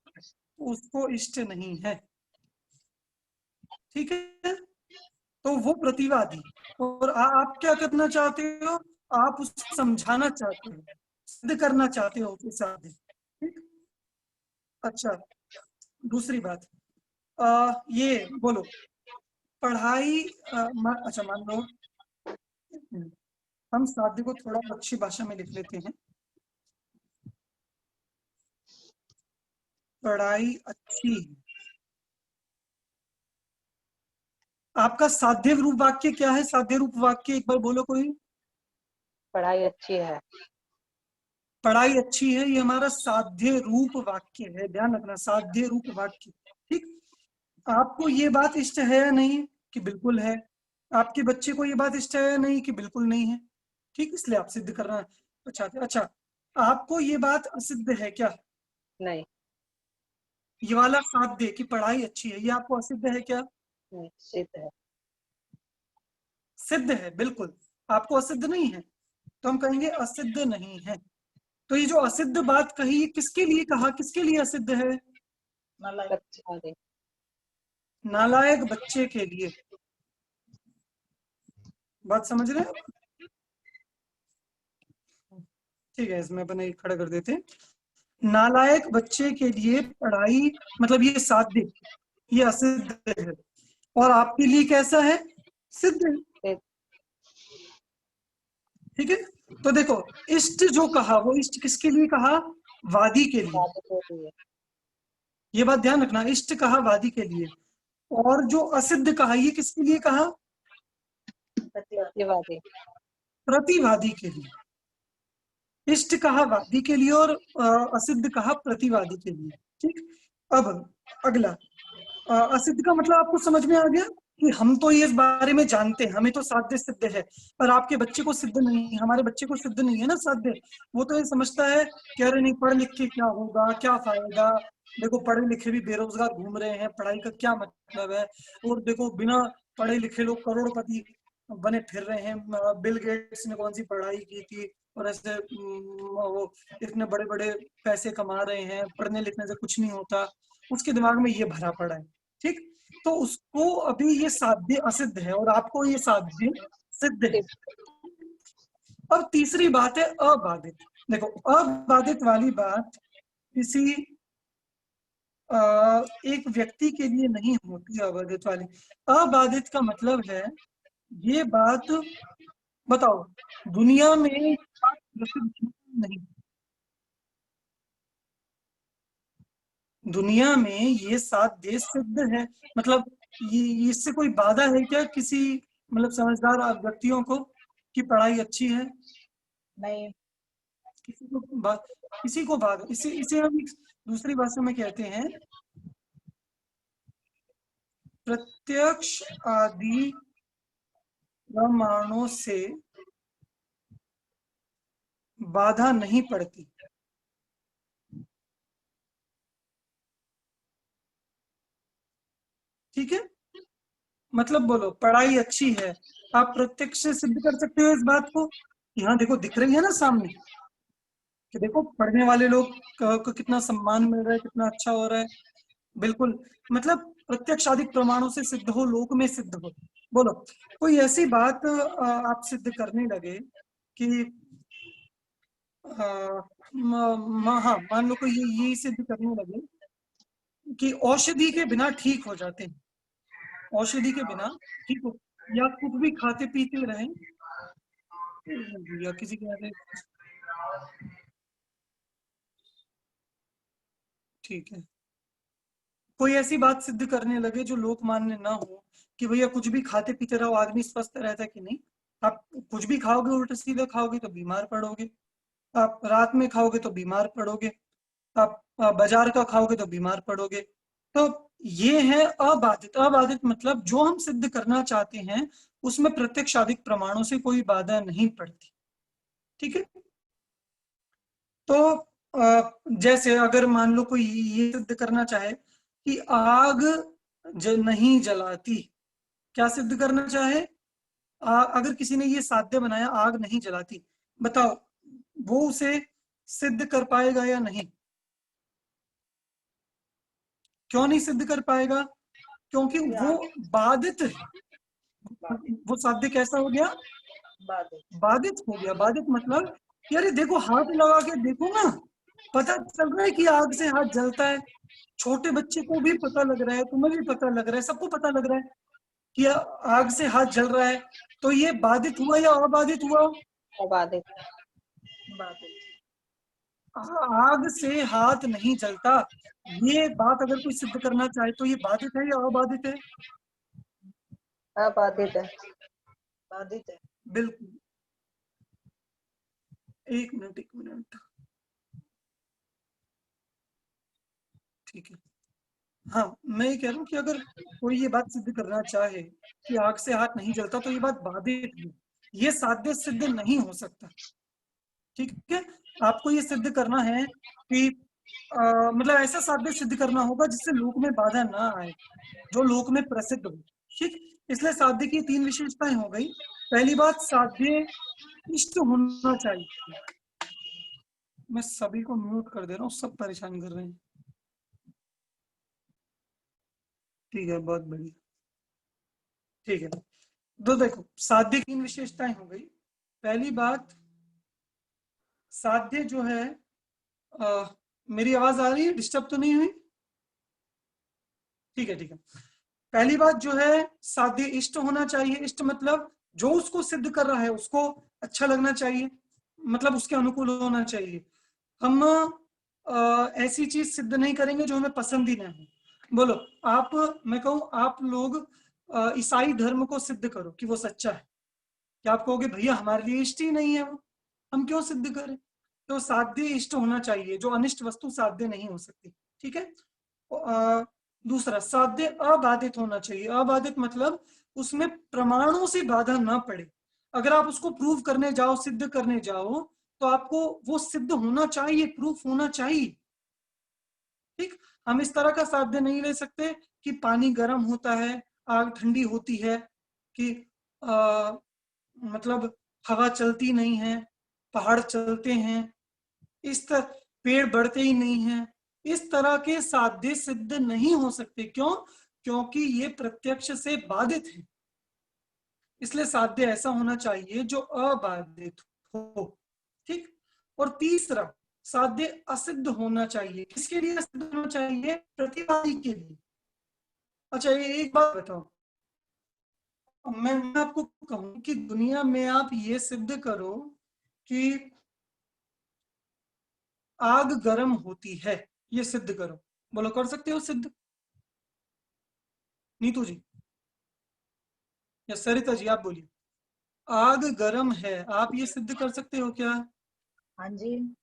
उसको इष्ट नहीं है, ठीक है। तो वो प्रतिवादी, और आप क्या करना चाहते हो? आप उसको समझाना चाहते हो, सिद्ध करना चाहते हो उसके साथ, ठीक। अच्छा, दूसरी बात, ये बोलो, पढ़ाई, अच्छा मान लो, हम साध्य को थोड़ा अच्छी भाषा में लिख लेते हैं। पढ़ाई अच्छी है। आपका साध्य रूप वाक्य क्या है? साध्य रूप वाक्य एक बार बोलो कोई। पढ़ाई अच्छी है। पढ़ाई अच्छी है, ये हमारा साध्य रूप वाक्य है, ध्यान रखना, साध्य रूप वाक्य, ठीक। आपको ये बात इष्ट है या नहीं? कि बिल्कुल है। आपके बच्चे को ये बात इष्ट है या नहीं? कि बिल्कुल नहीं है, ठीक। इसलिए आप सिद्ध करना चाहते। अच्छा, आपको ये बात असिद्ध है क्या? नहीं। ये वाला साध्य कि पढ़ाई अच्छी है, ये आपको असिद्ध है क्या? नहीं, सिद्ध है। सिद्ध है, बिल्कुल। आपको असिद्ध नहीं है, तो हम कहेंगे असिद्ध नहीं है। तो ये जो असिद्ध बात कही, ये किसके लिए कहा, किसके लिए असिद्ध है? नालायक बच्चे के लिए। बात समझ रहे हैं? ठीक है, इसमें अपन एक खड़ा कर देते हैं। नालायक बच्चे के लिए पढ़ाई, मतलब ये साध्य, ये असिद्ध है, और आपके लिए कैसा है? सिद्ध है, ठीक है। तो देखो, इष्ट जो कहा, वो इष्ट किसके लिए कहा? वादी के लिए। ये बात ध्यान रखना, इष्ट कहा वादी के लिए, और जो असिद्ध कहा, ये किसके लिए कहा? प्रतिवादी। प्रतिवादी के लिए। इष्ट कहा वादी के लिए और असिद्ध कहा प्रतिवादी के लिए। ठीक, अब अगला असिद्ध का मतलब आपको समझ में आ गया कि हम तो ये इस बारे में जानते हैं, हमें तो साध्य सिद्ध है, पर आपके बच्चे को सिद्ध नहीं, हमारे बच्चे को सिद्ध नहीं है ना साध्य। वो तो ये समझता है कि अरे नहीं, पढ़ लिख के क्या होगा, क्या फायदा, देखो पढ़े लिखे भी बेरोजगार घूम रहे हैं, पढ़ाई का क्या मतलब है, और देखो बिना पढ़े लिखे लोग करोड़पति बने फिर रहे हैं, बिल गेट्स ने कौन सी पढ़ाई की थी और ऐसे वो इतने बड़े बड़े पैसे कमा रहे हैं, पढ़ने लिखने से कुछ नहीं होता, उसके दिमाग में ये भरा पड़ा है। ठीक, तो उसको अभी ये साध्य असिद्ध है और आपको ये साध्य सिद्ध है। अब तीसरी बात है अबाधित। देखो अबाधित वाली बात किसी एक व्यक्ति के लिए नहीं होती अबाधित वाली। अबाधित का मतलब है ये बात, बताओ दुनिया में प्रसिद्ध नहीं, दुनिया में ये साध्य सिद्ध है, मतलब ये इससे कोई बाधा है क्या किसी मतलब समझदार व्यक्तियों को कि पढ़ाई अच्छी है? नहीं। किसी को बाधा, इसे हम दूसरी भाषा में कहते हैं प्रत्यक्ष आदि प्रमाणों से बाधा नहीं पड़ती। ठीक है, मतलब बोलो पढ़ाई अच्छी है, आप प्रत्यक्ष से सिद्ध कर सकते हो इस बात को। यहाँ देखो दिख रही है ना सामने कि देखो पढ़ने वाले लोग को कितना सम्मान मिल रहा है, कितना अच्छा हो रहा है। बिल्कुल, मतलब प्रत्यक्ष आदि प्रमाणों से सिद्ध हो, लोक में सिद्ध हो। बोलो कोई ऐसी बात आप सिद्ध करने लगे कि हाँ मान लो कोई ये सिद्ध करने लगे कि औषधि के बिना ठीक हो जाते हैं, औषधि के बिना ठीक हो, या कुछ भी खाते पीते रहें या किसी के यहाँ ठीक है, कोई ऐसी बात सिद्ध करने लगे जो लोक मान्य ना हो कि भैया कुछ भी खाते पीते रहो आदमी स्वस्थ रहता है कि नहीं, आप कुछ भी खाओगे उल्टा सीधा खाओगे तो बीमार पड़ोगे, आप रात में खाओगे तो बीमार पड़ोगे, आप बाजार का खाओगे तो बीमार पड़ोगे। तो ये है अबाधित। अबाधित मतलब जो हम सिद्ध करना चाहते हैं उसमें प्रत्यक्ष आदि प्रमाणों से कोई बाधा नहीं पड़ती। ठीक है, तो जैसे अगर मान लो कोई ये सिद्ध करना चाहे कि आग नहीं जलाती, क्या सिद्ध करना चाहे, अगर किसी ने ये साध्य बनाया आग नहीं जलाती, बताओ वो उसे सिद्ध कर पाएगा या नहीं? क्यों नहीं सिद्ध कर पाएगा? क्योंकि वो बाधित है। वो साध्य कैसा हो गया? बाधित हो गया। बाधित मतलब कि अरे देखो हाथ लगा के देखो ना, पता चल रहा है कि आग से हाथ जलता है, छोटे बच्चे को भी पता लग रहा है, तुम्हें भी पता लग रहा है, सबको पता लग रहा है कि आग से हाथ जल रहा है। तो ये बाधित हुआ या अबाधित हुआ? अबाधित। आग से हाथ नहीं जलता, ये बात अगर कोई सिद्ध करना चाहे तो ये बाधित है या अबाधित है? अबाधित है। बाधित है। बिल्कुल। एक मिनट ठीक है। हाँ, मैं ये कह रहा हूँ कि अगर कोई ये बात सिद्ध करना चाहे कि आग से हाथ नहीं जलता तो ये बात बाधित है, ये साध्य सिद्ध नहीं हो सकता। ठीक है, आपको ये सिद्ध करना है कि मतलब ऐसा साध्य सिद्ध करना होगा जिससे लोक में बाधा ना आए, जो लोक में प्रसिद्ध हो। ठीक, इसलिए साध्य की 3 विशेषताएं हो गई। पहली बात, साध्य इष्ट होना चाहिए। मैं सभी को म्यूट कर दे रहा हूँ, सब परेशान कर रहे हैं। ठीक है, बहुत बढ़िया। ठीक है, तो देखो साध्य की 3 विशेषताएं हो गई। पहली बात, साध्य जो है मेरी आवाज आ रही है, डिस्टर्ब तो नहीं हुई? ठीक है, ठीक है। पहली बात जो है, साध्य इष्ट होना चाहिए। इष्ट मतलब जो उसको सिद्ध कर रहा है उसको अच्छा लगना चाहिए, मतलब उसके अनुकूल होना चाहिए। हम ऐसी चीज सिद्ध नहीं करेंगे जो हमें पसंद ही ना हो। बोलो आप, मैं कहूँ आप लोग ईसाई धर्म को सिद्ध करो कि वो सच्चा है, क्या आप कहोगे भैया हमारे लिए इष्ट ही नहीं है वो, हम क्यों सिद्ध करें? तो साध्य इष्ट होना चाहिए, जो अनिष्ट वस्तु साध्य नहीं हो सकती। ठीक है। दूसरा, साध्य अबाधित होना चाहिए। अबाधित मतलब उसमें प्रमाणों से बाधा ना पड़े। अगर आप उसको प्रूव करने जाओ, सिद्ध करने जाओ, तो आपको वो सिद्ध होना चाहिए, प्रूफ होना चाहिए। ठीक। हम इस तरह का साध्य नहीं ले सकते कि पानी गर्म होता है, आग ठंडी होती है, कि मतलब हवा चलती नहीं है, पहाड़ चलते हैं, इस तरह पेड़ बढ़ते ही नहीं हैं। इस तरह के साध्य सिद्ध नहीं हो सकते। क्यों? क्योंकि ये प्रत्यक्ष से बाधित है। इसलिए साध्य ऐसा होना चाहिए जो अबाधित हो। ठीक। और तीसरा, साध्य असिद्ध होना चाहिए। किसके लिए असिद्ध होना चाहिए? प्रतिवादी के लिए। अच्छा, ये एक बात बताओ, मैं आपको कहूं कि दुनिया में आप ये सिद्ध करो कि आग गर्म होती है, ये सिद्ध करो। बोलो, कर सकते हो सिद्ध? नीतू जी या सरिता जी, आप बोलिए। आग गर्म है, आप ये सिद्ध कर सकते हो क्या? हाँ जी।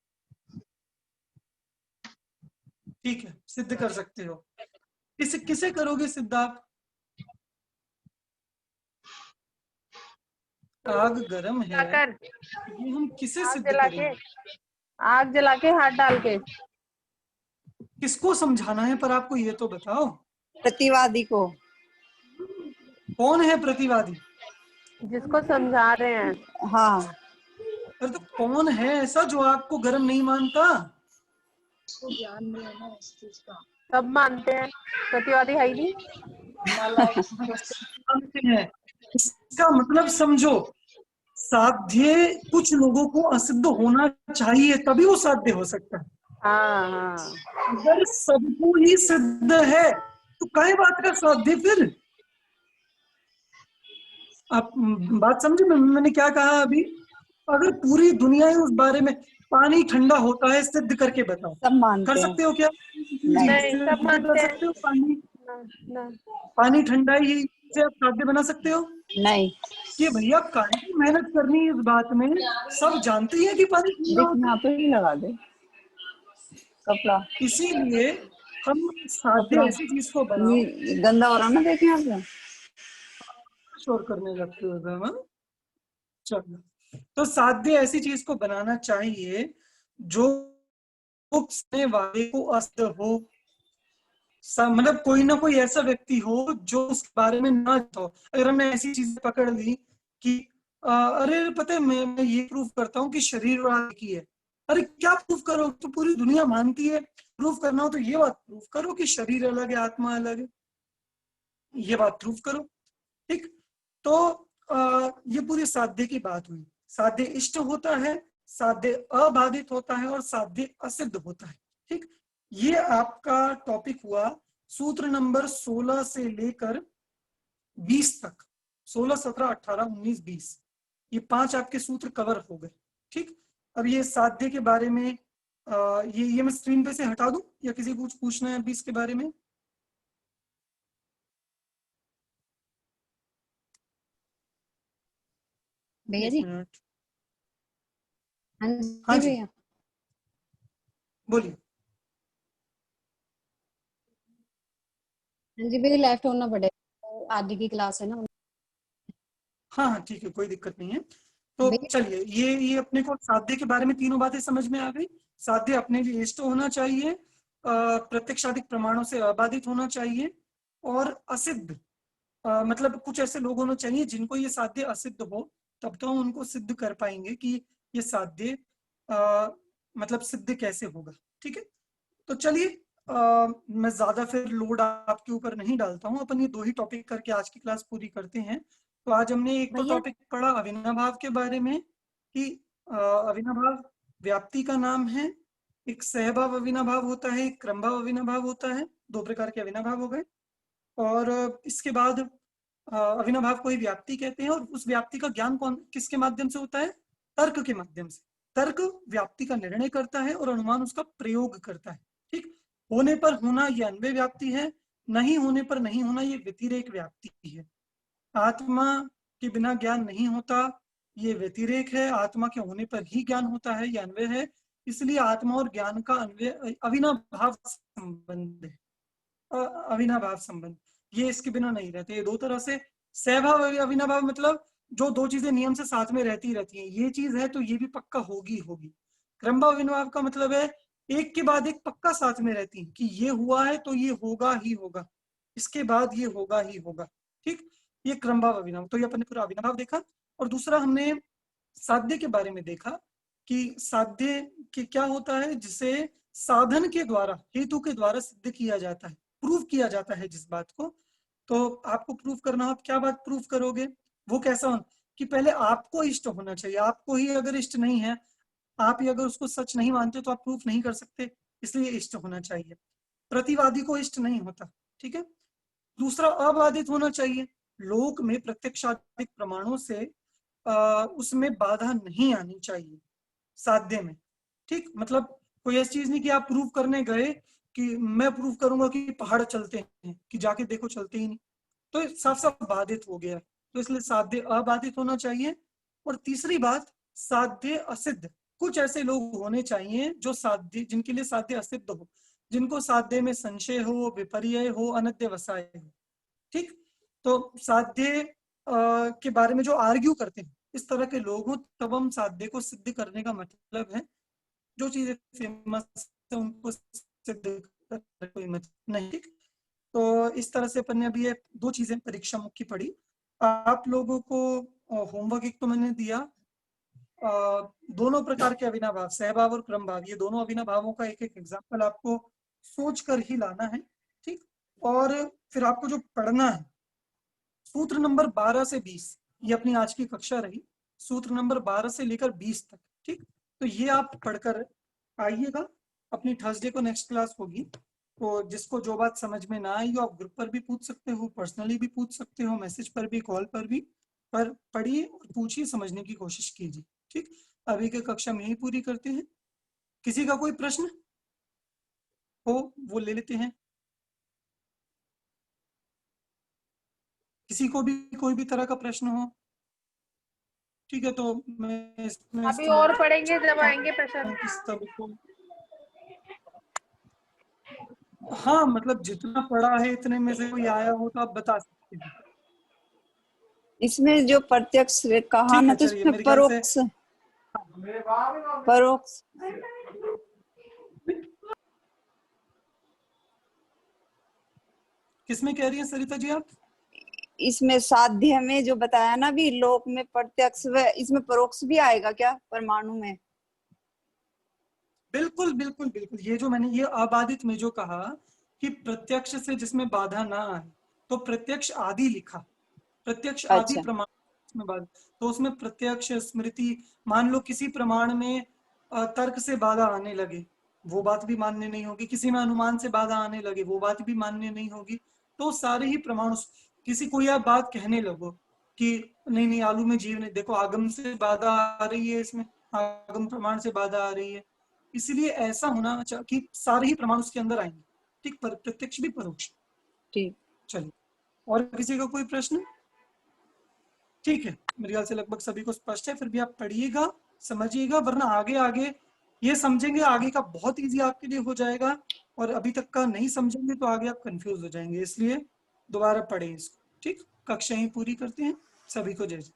ठीक है, सिद्ध कर सकते हो। किसे करोगे सिद्ध आप? आग गर्म है, जाकर ये हम किसे आग सिद्ध जला के, करेंगे? आग जला के हाथ डाल के। किसको समझाना है पर आपको ये तो बताओ। प्रतिवादी को। कौन है प्रतिवादी? जिसको समझा रहे हैं। हाँ, अरे तो कौन है ऐसा जो आपको गर्म नहीं मानता? ज्ञान नहीं है ना इस चीज का। सब मानते हैं, प्रतिवादी है ही नहीं। है। इसका मतलब समझो, साध्य कुछ लोगों को असिद्ध होना चाहिए, तभी वो साध्य हो सकता है। हाँ हाँ, अगर सबको ही सिद्ध है तो कई बात का साध्य फिर? आप बात समझे मैंने क्या कहा अभी? अगर पूरी दुनिया ही उस बारे में, पानी ठंडा होता है, सिद्ध करके बताओ। सब मानते कर हैं। सकते हो क्या? नहीं, सब सिद्ध मानते कर हैं। सकते हो? पानी ना, पानी ठंडा ही से आप साध्य बना सकते हो नहीं, कि भैया काहे की मेहनत करनी है इस बात में? सब जानते हैं कि पानी ठंडा देख होता यहाँ पे ही लगा दे कपड़ा। है। इसीलिए हम साध्य कपड़ा ऐसी चीज को बनाओ। ये गंदा हो रहा ना, देख यहाँ पे। शोर करने लगते हो एकदम, हाँ? चलो, तो साध्य ऐसी चीज को बनाना चाहिए जो सुनने वाले को असिद्ध हो। मतलब कोई ना कोई ऐसा व्यक्ति हो जो उसके बारे में ना जानता हो। अगर हमने ऐसी चीजें पकड़ ली कि अरे पता है, मैं ये प्रूफ करता हूँ कि शरीर और आत्मा की है। अरे क्या प्रूफ करो? तो पूरी दुनिया मानती है। प्रूफ करना हो तो ये बात प्रूफ करो कि शरीर अलग है, आत्मा अलग है। ये बात प्रूफ करो। ठीक। तो ये पूरी साध्य की बात हुई। साध्य इष्ट होता है, साध्य अबाधित होता है और साध्य असिद्ध होता है। ठीक। ये आपका टॉपिक हुआ सूत्र नंबर 16 से लेकर 20 तक। 16, 17, 18, 19, 20, ये 5 आपके सूत्र कवर हो गए। ठीक। अब ये साध्य के बारे में ये मैं स्क्रीन पे से हटा दूं या किसी को कुछ पूछना है 20 के बारे में? भैया जी। हाँ जी, भैया बोलिए। हाँ जी भैया, लेफ्ट होना पड़ेगा, आज की क्लास है ना। हाँ हाँ, ठीक है, कोई दिक्कत नहीं है। तो चलिए, ये अपने को साध्य के बारे में तीनों बातें समझ में आ गई। साध्य अपने लिए इष्ट होना चाहिए, प्रत्यक्षाधिक प्रमाणों से अबाधित होना चाहिए, और असिद्ध मतलब कुछ ऐसे लोग होने चाहिए जिनको ये साध्य असिद्ध हो, तब तो हम उनको सिद्ध कर पाएंगे कि ये साध्य मतलब सिद्ध कैसे होगा। ठीक है। तो चलिए, मैं ज्यादा फिर लोड आपके ऊपर नहीं डालता हूँ। अपन ये 2 ही टॉपिक करके आज की क्लास पूरी करते हैं। तो आज हमने एक तो टॉपिक पढ़ा अविनाभाव के बारे में कि अविनाभाव व्याप्ति का नाम है। एक सहभाव अविनाभाव होता है, एक क्रमभाव अविनाभाव होता है। 2 प्रकार के अविनाभाव हो गए। और इसके बाद अविनाभाव को ही व्याप्ति कहते हैं। और उस व्याप्ति का ज्ञान किसके माध्यम से होता है? तर्क के माध्यम से। तर्क व्याप्ति का निर्णय करता है और अनुमान उसका प्रयोग करता है। ठीक। होने पर होना ये अन्वय व्याप्ति है, नहीं होने पर नहीं होना ये व्यतिरेक व्याप्ति है। आत्मा के बिना ज्ञान नहीं होता, ये व्यतिरेक है। आत्मा के होने पर ही ज्ञान होता है, ये अन्वय है। इसलिए आत्मा और ज्ञान का अन्वय अविनाभाव संबंध है। अविनाभाव संबंध, ये इसके बिना नहीं रहते। ये दो तरह से सहभाव अविनाभाव मतलब जो दो चीजें नियम से साथ में रहती रहती हैं, ये चीज है तो ये भी पक्का होगी होगी। क्रमभाव अविनाभाव का मतलब है एक के बाद एक पक्का साथ में रहती है कि ये हुआ है तो ये होगा ही होगा, इसके बाद ये होगा ही होगा। ठीक, ये क्रमभाव अविनाभाव। तो ये अपन ने पूरा अविनाभाव देखा। और दूसरा हमने साध्य के बारे में देखा कि साध्य के क्या होता है, जिसे साधन के द्वारा, हेतु के द्वारा सिद्ध किया जाता है, प्रूव किया जाता है जिस बात को। तो आपको प्रूव करना, आप क्या बात प्रूव करोगे, वो कैसा हो कि पहले आपको इष्ट होना चाहिए। आपको ही अगर इष्ट नहीं है, आप ही अगर उसको सच नहीं मानते तो आप प्रूफ नहीं कर सकते, इसलिए इष्ट होना चाहिए। प्रतिवादी को इष्ट नहीं होता, ठीक है। दूसरा अबाधित होना चाहिए। लोक में प्रत्यक्षाधिक प्रमाणों से उसमें बाधा नहीं आनी चाहिए साध्य में। ठीक, मतलब कोई ऐसी चीज नहीं कि आप प्रूव करने गए कि मैं प्रूव करूंगा कि पहाड़ चलते हैं, कि जाके देखो चलते ही नहीं, तो साफ साफ बाधित हो गया। तो इसलिए साध्य अबाधित होना चाहिए। और तीसरी बात, साध्य असिद्ध। कुछ ऐसे लोग होने चाहिए जो साध्य, जिनके लिए साध्य असिद्ध हो, जिनको साध्य में संशय हो, विपर्य हो, अनध्यवसाय हो। ठीक, तो साध्य के बारे में जो आर्ग्यू करते हैं, इस तरह के लोग हो, तब हम साध्य को सिद्ध करने का मतलब है जो चीजें फेमस है उनको सिद्ध करने कोई मतलब नहीं। ठीक, तो इस तरह से अपन ने अभी ये दो चीजें परीक्षा मुखी पढ़ी। आप लोगों को होमवर्क एक तो मैंने दिया, दोनों प्रकार के अविनाभाव, सहभाव और क्रमभाव, ये दोनों अविनाभावों का एक एक एग्जाम्पल आपको सोच कर ही लाना है। ठीक, और फिर आपको जो पढ़ना है सूत्र नंबर 12 से 20, ये अपनी आज की कक्षा रही, सूत्र नंबर 12 से लेकर 20 तक। ठीक, तो ये आप पढ़कर आइएगा। अपनी थर्सडे को नेक्स्ट क्लास होगी, तो जिसको जो बात समझ में ना आई हो आप ग्रुप पर भी पूछ सकते हो, पर्सनली भी पूछ सकते हो, मैसेज पर भी, कॉल पर भी, पर पढ़िए और पूछिए, समझने की कोशिश कीजिए। ठीक, अभी के कक्षा में ही पूरी करते हैं। किसी का कोई प्रश्न हो वो ले लेते हैं। किसी को भी कोई भी तरह का प्रश्न हो, ठीक है, तो मैं इसमें अभी और पढ़ेंगे जब आएंगे प्रश्न। हाँ, मतलब जितना पढ़ा है इतने में से कोई आया हो तो आप बता सकते हैं। इसमें जो प्रत्यक्ष कहा ना, तो चलिए, इसमें मेरे ख्याल से परोक्ष किसमें कह रही हैं सरिता जी आप? इसमें साध्य में जो बताया ना भी, लोक में प्रत्यक्ष, व इसमें परोक्ष भी आएगा क्या परमाणु में? बिल्कुल बिल्कुल बिल्कुल। ये जो मैंने ये अबाधित में जो कहा कि प्रत्यक्ष से जिसमें बाधा ना आए, तो प्रत्यक्ष आदि लिखा, प्रत्यक्ष आदि अच्छा। प्रमाण में बाधा, तो उसमें प्रत्यक्ष स्मृति, मान लो किसी प्रमाण में तर्क से बाधा आने लगे, वो बात भी मान्य नहीं होगी। किसी में अनुमान से बाधा आने लगे, वो बात भी मान्य नहीं होगी। तो सारे ही प्रमाण, किसी कोई आप बात कहने लगो कि नहीं नहीं आलू में जीव नहीं, देखो आगम से बाधा आ रही है, इसमें आगम प्रमाण से बाधा आ रही है, इसलिए ऐसा होना चाहिए कि सारे ही प्रमाण उसके अंदर आएंगे। ठीक, पर प्रत्यक्ष भी परोक्ष। ठीक, चलिए, और किसी का कोई प्रश्न? ठीक है, मेरे ख्याल से लगभग सभी को स्पष्ट है। फिर भी आप पढ़िएगा, समझिएगा, वरना आगे आगे ये समझेंगे, आगे का बहुत इजी आपके लिए हो जाएगा, और अभी तक का नहीं समझेंगे तो आगे आप कंफ्यूज हो जाएंगे, इसलिए दोबारा पढ़ें इसको। ठीक, कक्षा ही पूरी करते हैं। सभी को जय जय।